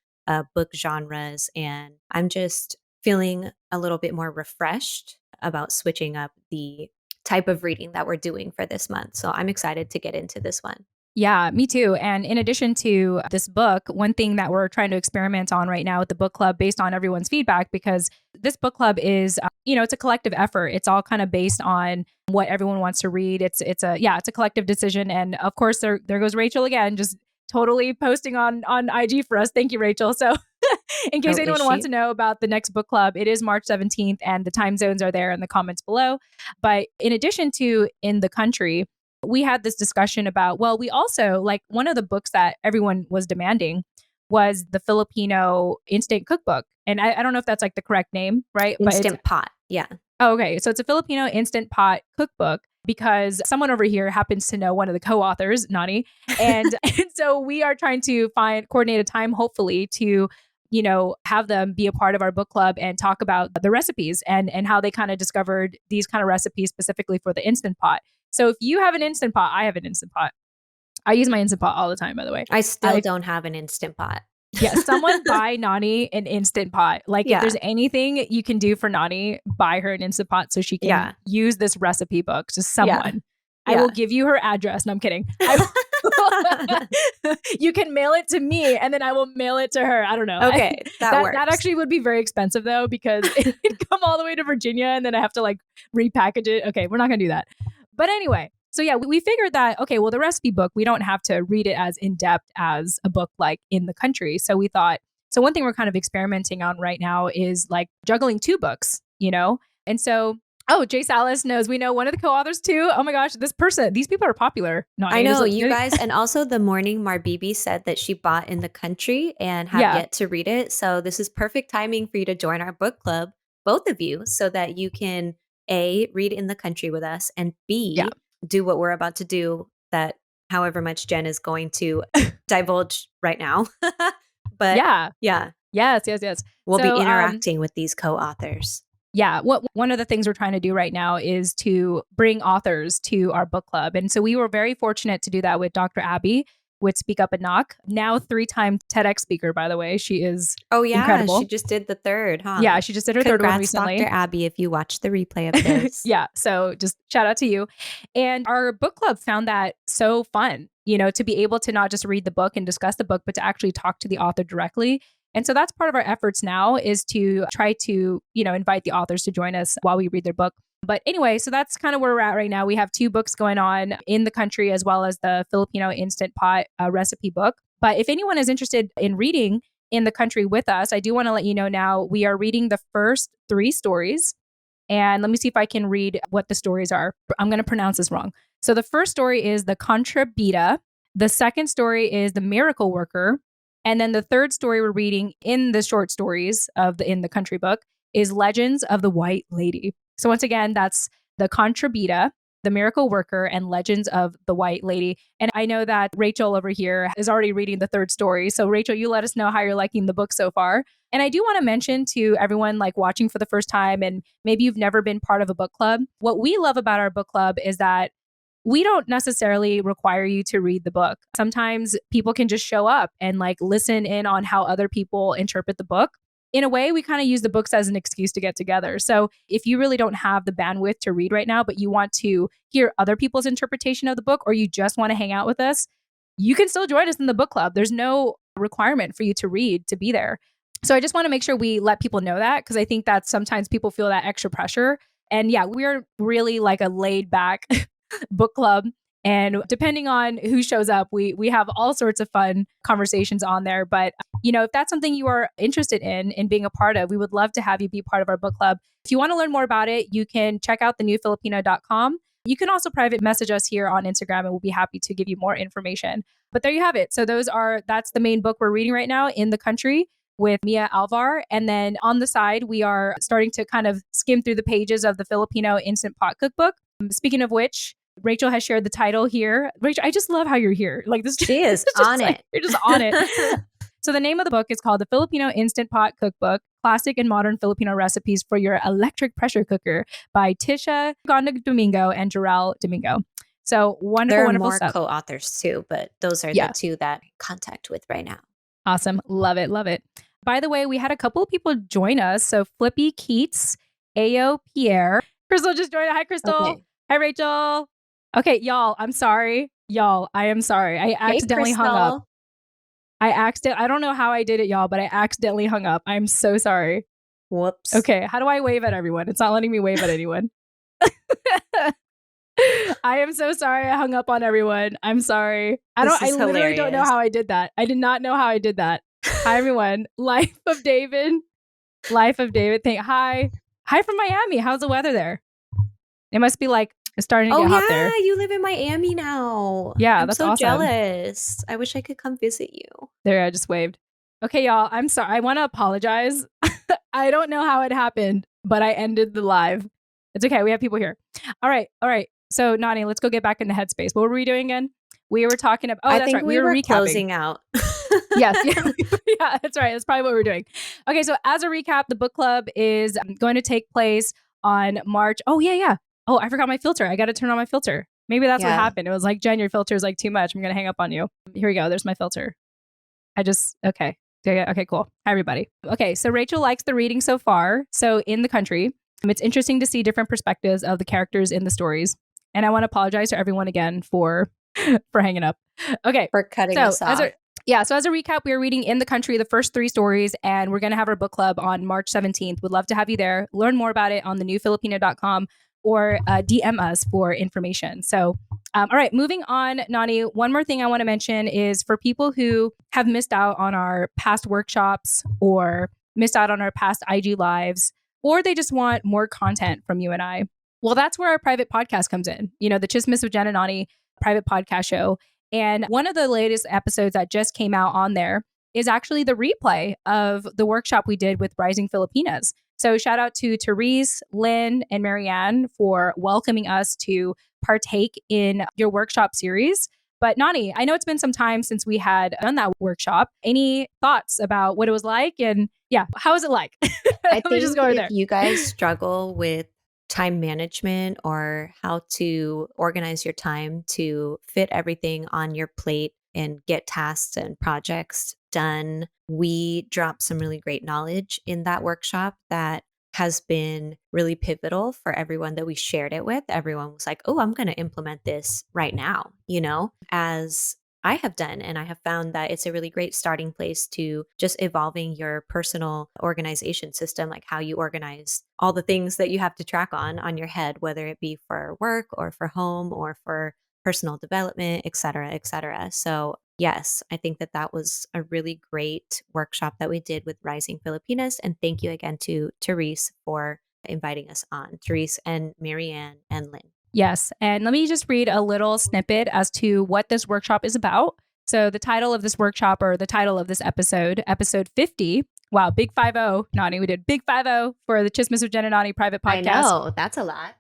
book genres. And I'm just feeling a little bit more refreshed about switching up the type of reading that we're doing for this month. So I'm excited to get into this one. Yeah, me too. And in addition to this book, one thing that we're trying to experiment on right now with the book club based on everyone's feedback, because this book club is, you know, it's a collective effort. It's all kind of based on what everyone wants to read. It's a collective decision. And of course, there goes Rachel again, just totally posting on IG for us. Thank you, Rachel. So in case Oh, is anyone wants she? to know about the next book club, it is March 17th and the time zones are there in the comments below. But in addition to In the Country, we had this discussion about, well, we also, like, one of the books that everyone was demanding was the Filipino Instant Cookbook. And I don't know if that's like the correct name, right? But it's, Instant Pot. Yeah. oh, okay. So it's a Filipino Instant Pot cookbook because someone over here happens to know one of the co-authors, Nani. And so we are trying to coordinate a time, hopefully, to, you know, have them be a part of our book club and talk about the recipes and how they kind of discovered these kind of recipes specifically for the Instant Pot. So if you have an Instant Pot, I have an Instant Pot. I use my Instant Pot all the time, by the way. I still don't have an Instant Pot. Yeah, someone buy Nani an Instant Pot. Like, if Yeah. there's anything you can do for Nani, buy her an Instant Pot so she can Yeah. use this recipe book to someone. I Yeah. will give you her address. No, I'm kidding. You can mail it to me and then I will mail it to her. I don't know. Okay, that works. That actually would be very expensive though, because it'd come all the way to Virginia and then I have to like repackage it. Okay, we're not going to do that. But anyway, so yeah, we figured that, okay, well, the recipe book, we don't have to read it as in depth as a book like In the Country. So we thought, so one thing we're kind of experimenting on right now is like juggling 2 books, you know? And so, oh, Jay Salas knows, we know one of the co-authors too. Oh my gosh, these people are popular. I know, you guys. And also the morning Marbibi said that she bought In the Country and have yet to read it. So this is perfect timing for you to join our book club, both of you, so that you can A, read In the Country with us, and B, do what we're about to do, that however much Jen is going to divulge right now. But yeah. Yes. We'll be interacting with these co-authors. Yeah. One of the things we're trying to do right now is to bring authors to our book club. And so we were very fortunate to do that with Dr. Abby with Speak Up and Knock. Now 3-time TEDx speaker, by the way. She is incredible. She just did the 3rd, huh? Yeah, she just did her 3rd one recently. Dr. Abby, if you watch the replay of this. Yeah, so just shout out to you. And our book club found that so fun, you know, to be able to not just read the book and discuss the book, but to actually talk to the author directly. And so that's part of our efforts now, is to try to, you know, invite the authors to join us while we read their book. But anyway, so that's kind of where we're at right now. We have 2 books going on, In the Country as well as the Filipino Instant Pot recipe book. But if anyone is interested in reading In the Country with us, I do want to let you know now we are reading the first 3 stories. And let me see if I can read what the stories are. I'm going to pronounce this wrong. So the first story is The Contrabita. The second story is The Miracle Worker. And then the third story we're reading in the short stories of the In the Country book is Legends of the White Lady. So once again, that's The Contrabita, The Miracle Worker, and Legends of the White Lady. And I know that Rachel over here is already reading the third story. So Rachel, you let us know how you're liking the book so far. And I do want to mention to everyone like watching for the first time, and maybe you've never been part of a book club, what we love about our book club is that we don't necessarily require you to read the book. Sometimes people can just show up and like listen in on how other people interpret the book. In a way, we kind of use the books as an excuse to get together. So if you really don't have the bandwidth to read right now, but you want to hear other people's interpretation of the book, or you just want to hang out with us, you can still join us in the book club. There's no requirement for you to read to be there. So I just want to make sure we let people know that, because I think that sometimes people feel that extra pressure. And yeah, we're really like a laid back book club. And depending on who shows up, we have all sorts of fun conversations on there. But, you know, if that's something you are interested in being a part of, we would love to have you be part of our book club. If you want to learn more about it, you can check out thenewfilipino.com. You can also private message us here on Instagram, and we'll be happy to give you more information. But there you have it. So that's the main book we're reading right now, In the Country, with Mia Alvar. And then on the side, we are starting to kind of skim through the pages of the Filipino Instant Pot Cookbook. Speaking of which, Rachel has shared the title here. Rachel, I just love how you're here. Like this, she is on it. Like, you're just on it. So the name of the book is called The Filipino Instant Pot Cookbook, Classic and Modern Filipino Recipes for Your Electric Pressure Cooker by Tisha Gonda Domingo and Jarrell Domingo. So wonderful, there are wonderful more stuff. Co-authors too, but those are the 2 that I'm in contact with right now. Awesome. Love it. Love it. By the way, we had a couple of people join us. So Flippy Keats, Ao Pierre. Crystal just joined. Hi, Crystal. Okay. Hi, Rachel. Okay, y'all, I'm sorry. Y'all, I am sorry. I accidentally hung up. I don't know how I did it, y'all, but I accidentally hung up. I'm so sorry. Whoops. Okay, how do I wave at everyone? It's not letting me wave at anyone. I am so sorry I hung up on everyone. I'm sorry. I literally don't know how I did that. I did not know how I did that. Hi, everyone. Life of David. Hi. Hi from Miami. How's the weather there? It must be like it's starting to get hot there. You live in Miami now. Yeah, that's so awesome. Jealous. I wish I could come visit you. There, I just waved. Okay, y'all, I'm sorry. I want to apologize. I don't know how it happened, but I ended the live. It's okay. We have people here. All right. So, Nani, let's go get back into Headspace. What were we doing again? We were talking about. I think we were closing out. Yes. Yeah, that's right. That's probably what we're doing. Okay, so as a recap, the book club is going to take place on March. Oh, yeah. Oh, I forgot my filter. I got to turn on my filter. Maybe that's what happened. It was like, Jen, your filter is like too much. I'm going to hang up on you. Here we go. There's my filter. Okay. Okay, cool. Hi, everybody. Okay, so Rachel likes the reading so far. So In the Country, it's interesting to see different perspectives of the characters in the stories. And I want to apologize to everyone again for hanging up. Okay. for cutting So us as a off. yeah, so as a recap, we are reading In the Country, the first 3 stories, and we're going to have our book club on March 17th. Would love to have you there. Learn more about it on thenewfilipino.com or DM us for information. So, all right, moving on, Nani, one more thing I want to mention is for people who have missed out on our past workshops or missed out on our past IG lives, or they just want more content from you and I. Well, that's where our private podcast comes in. You know, the Chismis with Jen and Nani private podcast show. And one of the latest episodes that just came out on there is actually the replay of the workshop we did with Rising Filipinas. So shout out to Therese, Lynn, and Marianne for welcoming us to partake in your workshop series. But Nani, I know it's been some time since we had done that workshop. Any thoughts about what it was like? And yeah, how was it like? I Let me just think go over if there. you guys struggle with time management or how to organize your time to fit everything on your plate and get tasks and projects done, we dropped some really great knowledge in that workshop that has been really pivotal for everyone that we shared it with. Everyone was like, oh, I'm going to implement this right now, as I have done. And I have found that it's a really great starting place to just evolving your personal organization system, like how you organize all the things that you have to track on your head, whether it be for work or for home or for personal development, et cetera, et cetera. So, yes, I think that that was a really great workshop that we did with Rising Filipinas. And thank you again to Therese for inviting us on, Therese and Marianne and Lynn. Yes. And let me just read a little snippet as to what this workshop is about. So, the title of this workshop, or the title of this episode, episode 50. Wow, big 50. Nani, we did big 50 for the Chismis with Jen and Nani private I podcast. know, that's a lot.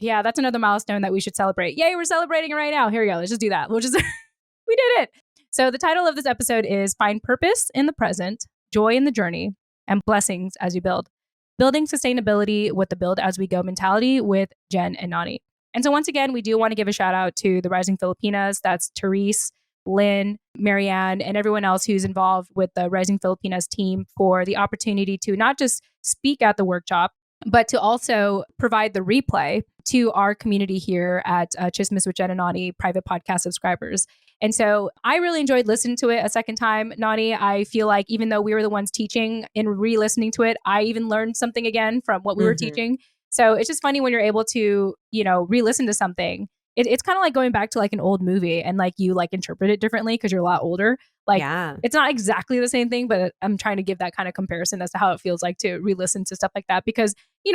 Yeah, that's another milestone that we should celebrate. Yay, we're celebrating it right now. Here we go. Let's just do that. We'll just, we did it. So, the title of this episode is Find Purpose in the Present, Joy in the Journey, and Blessings as You Build. Building Sustainability with the Build as We Go mentality with Jen and Nani. And so, once again, we do want to give a shout out to the Rising Filipinas. That's Therese, Lynn, Marianne, and everyone else who's involved with the Rising Filipinas team for the opportunity to not just speak at the workshop, but to also provide the replay to our community here at Chismis with Jen and Nani private podcast subscribers. And so I really enjoyed listening to it a second time, Nani. I feel like even though we were the ones teaching and re-listening to it, I even learned something again from what we were teaching. So it's just funny when you're able to, re-listen to something. It's kind of like going back to like an old movie and like you like interpret it differently because you're a lot older. Like Yeah. it's not exactly the same thing, but I'm trying to give that kind of comparison as to how it feels like to re-listen to stuff like that because,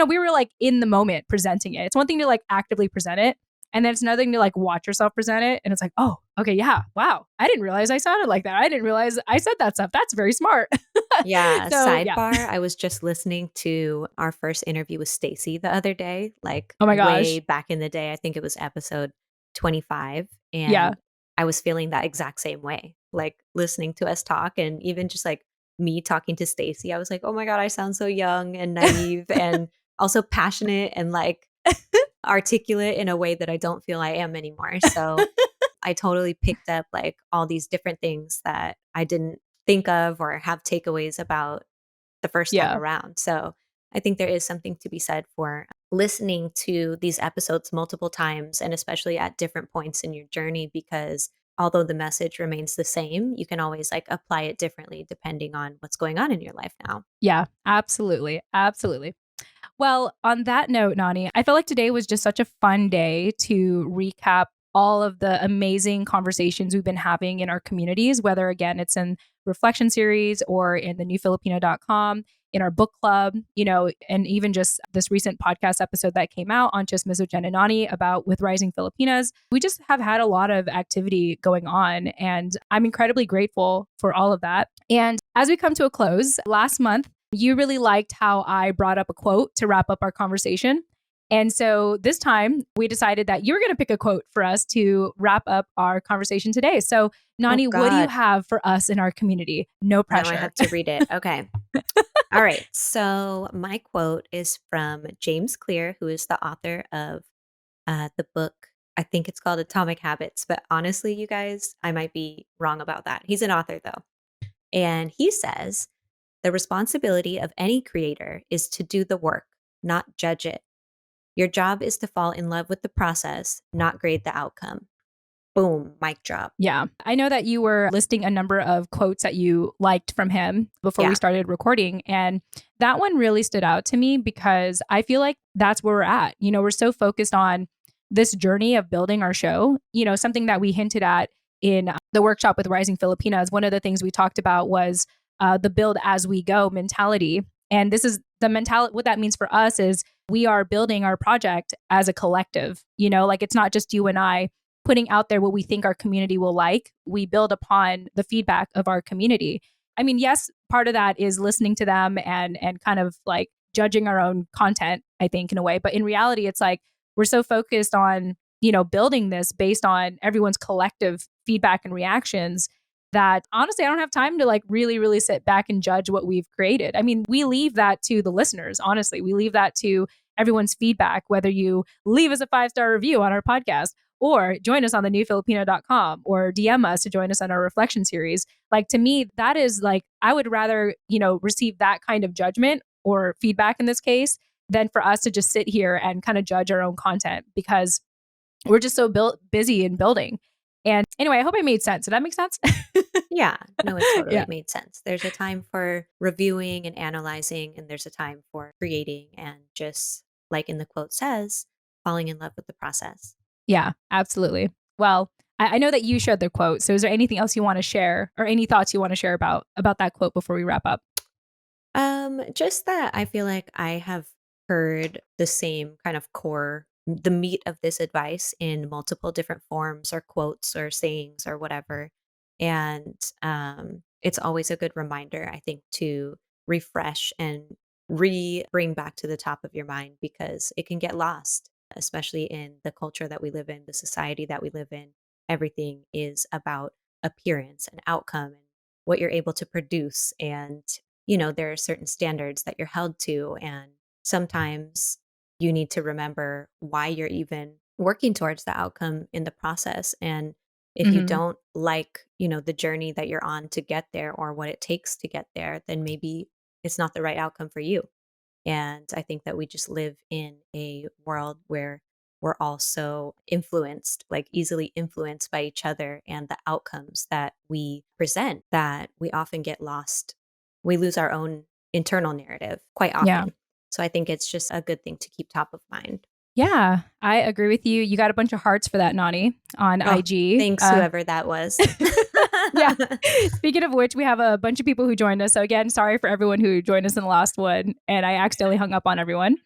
we were like in the moment presenting it. It's one thing to like actively present it. And then it's another thing to like watch yourself present it. And it's like, oh, okay, yeah, wow. I didn't realize I sounded like that. I didn't realize I said that stuff. That's very smart. Yeah, So yeah. sidebar, I was just listening to our first interview with Stacy the other day, like Oh my way gosh. back in the day. I think it was episode 25, Yeah. and I was feeling that exact same way. Like listening to us talk and even just like me talking to Stacy, I was like, "Oh my god, I sound so young and naive and also passionate and like articulate in a way that I don't feel I am anymore." So, I totally picked up like all these different things that I didn't think of or have takeaways about the first time Yeah. around. So I think there is something to be said for listening to these episodes multiple times and especially at different points in your journey because although the message remains the same, you can always like apply it differently depending on what's going on in your life now. Yeah, absolutely. Absolutely. Well, on that note, Nani, I felt like today was just such a fun day to recap all of the amazing conversations we've been having in our communities, whether again it's in reflection series or in the newfilipino.com, in our book club, and even just this recent podcast episode that came out on just Miso Jen and Nani about with Rising Filipinas. We just have had a lot of activity going on, and I'm incredibly grateful for all of that. And as we come to a close, last month, you really liked how I brought up a quote to wrap up our conversation. And so this time we decided that you were going to pick a quote for us to wrap up our conversation today. So, Oh Nani, what do you God. have for us in our community? No Now I pressure. have to read it. Okay. All right. So my quote is from James Clear, who is the author of the book. I think it's called Atomic Habits, but honestly, you guys, I might be wrong about that. He's an author though. And he says, the responsibility of any creator is to do the work, not judge it. Your job is to fall in love with the process, not grade the outcome. boom, mic drop. Yeah. I know that you were listing a number of quotes that you liked from him before we Yeah. started recording. And that one really stood out to me because I feel like that's where we're at. We're so focused on this journey of building our show. Something that we hinted at in the workshop with Rising Filipinas. One of the things we talked about was the build as we go mentality. And this is the mentality. What that means for us is we are building our project as a collective. Like it's not just you and I putting out there what we think our community will like. We build upon the feedback of our community. I mean, yes, part of that is listening to them and kind of like judging our own content, I think, in a way. But in reality, it's like we're so focused on, building this based on everyone's collective feedback and reactions that honestly, I don't have time to like really, really sit back and judge what we've created. I mean, we leave that to the listeners, honestly. We leave that to everyone's feedback, whether you leave us a 5-star review on our podcast or join us on the newfilipino.com or DM us to join us on our reflection series. Like to me, that is like, I would rather, receive that kind of judgment or feedback in this case than for us to just sit here and kind of judge our own content because we're just so busy in building. And anyway, I hope I made sense. Did that make sense? Yeah, no, it totally Yeah. made sense. There's a time for reviewing and analyzing, and there's a time for creating and just, like in the quote says, falling in love with the process. Yeah, absolutely. Well, I know that you shared the quote. So is there anything else you want to share or any thoughts you want to share about that quote before we wrap up? Just that I feel like I have heard the same kind of core, the meat of this advice in multiple different forms or quotes or sayings or whatever. And it's always a good reminder, I think, to refresh and bring back to the top of your mind because it can get lost, especially in the culture that we live in, the society that we live in. Everything is about appearance and outcome and what you're able to produce. And there are certain standards that you're held to. And sometimes you need to remember why you're even working towards the outcome in the process. And if you Hmm. don't like, the journey that you're on to get there or what it takes to get there, then maybe it's not the right outcome for you. And I think that we just live in a world where we're also influenced, like easily influenced by each other and the outcomes that we present, that we often get lost. We lose our own internal narrative quite Yeah. often. So I think it's just a good thing to keep top of mind. Yeah, I agree with you. You got a bunch of hearts for that, Nani, on Oh, IG. thanks, whoever that was. Yeah. Speaking of which, we have a bunch of people who joined us. So again, sorry for everyone who joined us in the last one, and I accidentally hung up on everyone.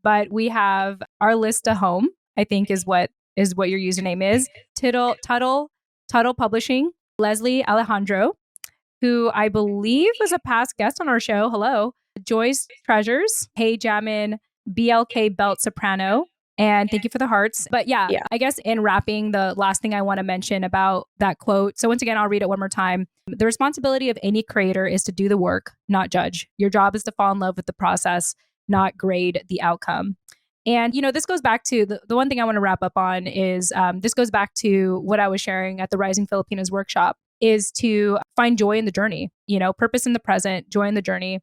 But we have our Lista Home, I think is what your username is. Tuttle Publishing, Leslie Alejandro, who I believe was a past guest on our show. Hello. Joyce Treasures, Hey Jammin, BLK Belt Soprano, and thank you for the hearts. But yeah, Yeah. I guess in wrapping, the last thing I want to mention about that quote. So once again, I'll read it one more time. The responsibility of any creator is to do the work, not judge. Your job is to fall in love with the process, not grade the outcome. And, this goes back to the one thing I want to wrap up on is this goes back to what I was sharing at the Rising Filipinas workshop is to find joy in the journey, purpose in the present, joy in the journey.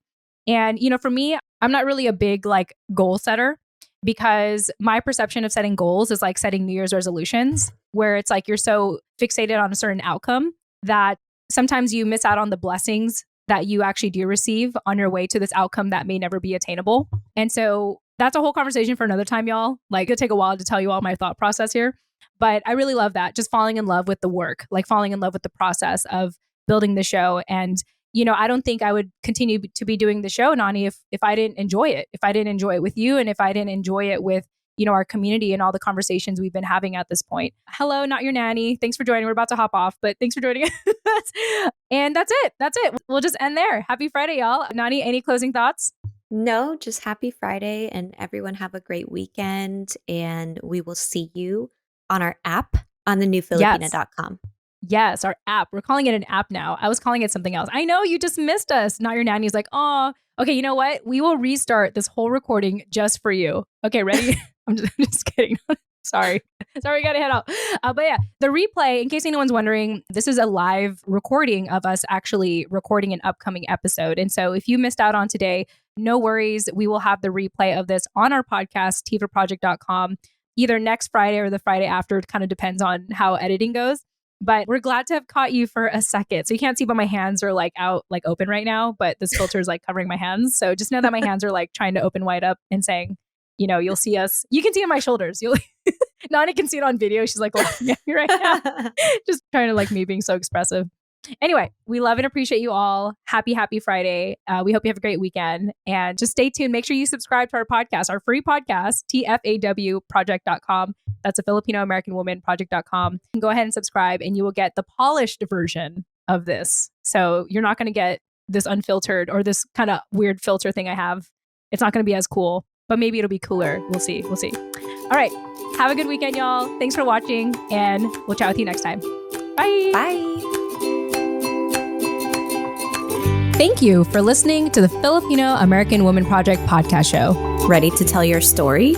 And, for me, I'm not really a big like goal setter because my perception of setting goals is like setting New Year's resolutions where it's like you're so fixated on a certain outcome that sometimes you miss out on the blessings that you actually do receive on your way to this outcome that may never be attainable. And so that's a whole conversation for another time, y'all. Like it'll take a while to tell you all my thought process here. But I really love that. Just falling in love with the work, like falling in love with the process of building the show. And, I don't think I would continue to be doing the show, Nani, if I didn't enjoy it, if I didn't enjoy it with you, and if I didn't enjoy it with, our community and all the conversations we've been having at this point. Hello, not your nanny. Thanks for joining. We're about to hop off, but thanks for joining us. And that's it. That's it. We'll just end there. Happy Friday, y'all. Nani, any closing thoughts? No, just happy Friday and everyone have a great weekend. And we will see you on our app on the Yes. newfilipina.com. Yes, our app. We're calling it an app now. I was calling it something else. I know you just missed us. Not your nanny's like, oh, okay, you know what? We will restart this whole recording just for you. Okay, ready? I'm just kidding. Sorry, we got to head out. But yeah, the replay, in case anyone's wondering, this is a live recording of us actually recording an upcoming episode. And so if you missed out on today, no worries. We will have the replay of this on our podcast, tfaproject.com. either next Friday or the Friday after. It kind of depends on how editing goes. But we're glad to have caught you for a second. So you can't see, but my hands are like out, like open right now, but this filter is like covering my hands. So just know that my hands are like trying to open wide up and saying, you'll see us. You can see it on my shoulders. Nani can see it on video. She's like laughing at me right now. Just trying to like me being so expressive. Anyway, we love and appreciate you all. Happy Friday. We hope you have a great weekend. And just stay tuned. Make sure you subscribe to our podcast, our free podcast, TFAWproject.com. That's a Filipino American Woman Project.com. Go ahead and subscribe and you will get the polished version of this. So you're not going to get this unfiltered or this kind of weird filter thing I have. It's not going to be as cool, but maybe it'll be cooler. We'll see. All right. Have a good weekend, y'all. Thanks for watching and we'll chat with you next time. Bye. Bye. Thank you for listening to the Filipino American Woman Project podcast show. Ready to tell your story?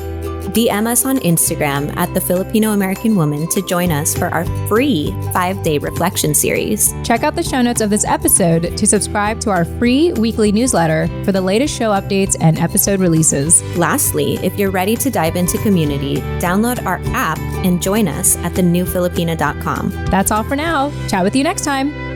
DM us on Instagram at the Filipino American Woman to join us for our free 5-day reflection series. Check out the show notes of this episode to subscribe to our free weekly newsletter for the latest show updates and episode releases. Lastly, if you're ready to dive into community, download our app and join us at thenewfilipina.com. That's all for now. Chat with you next time.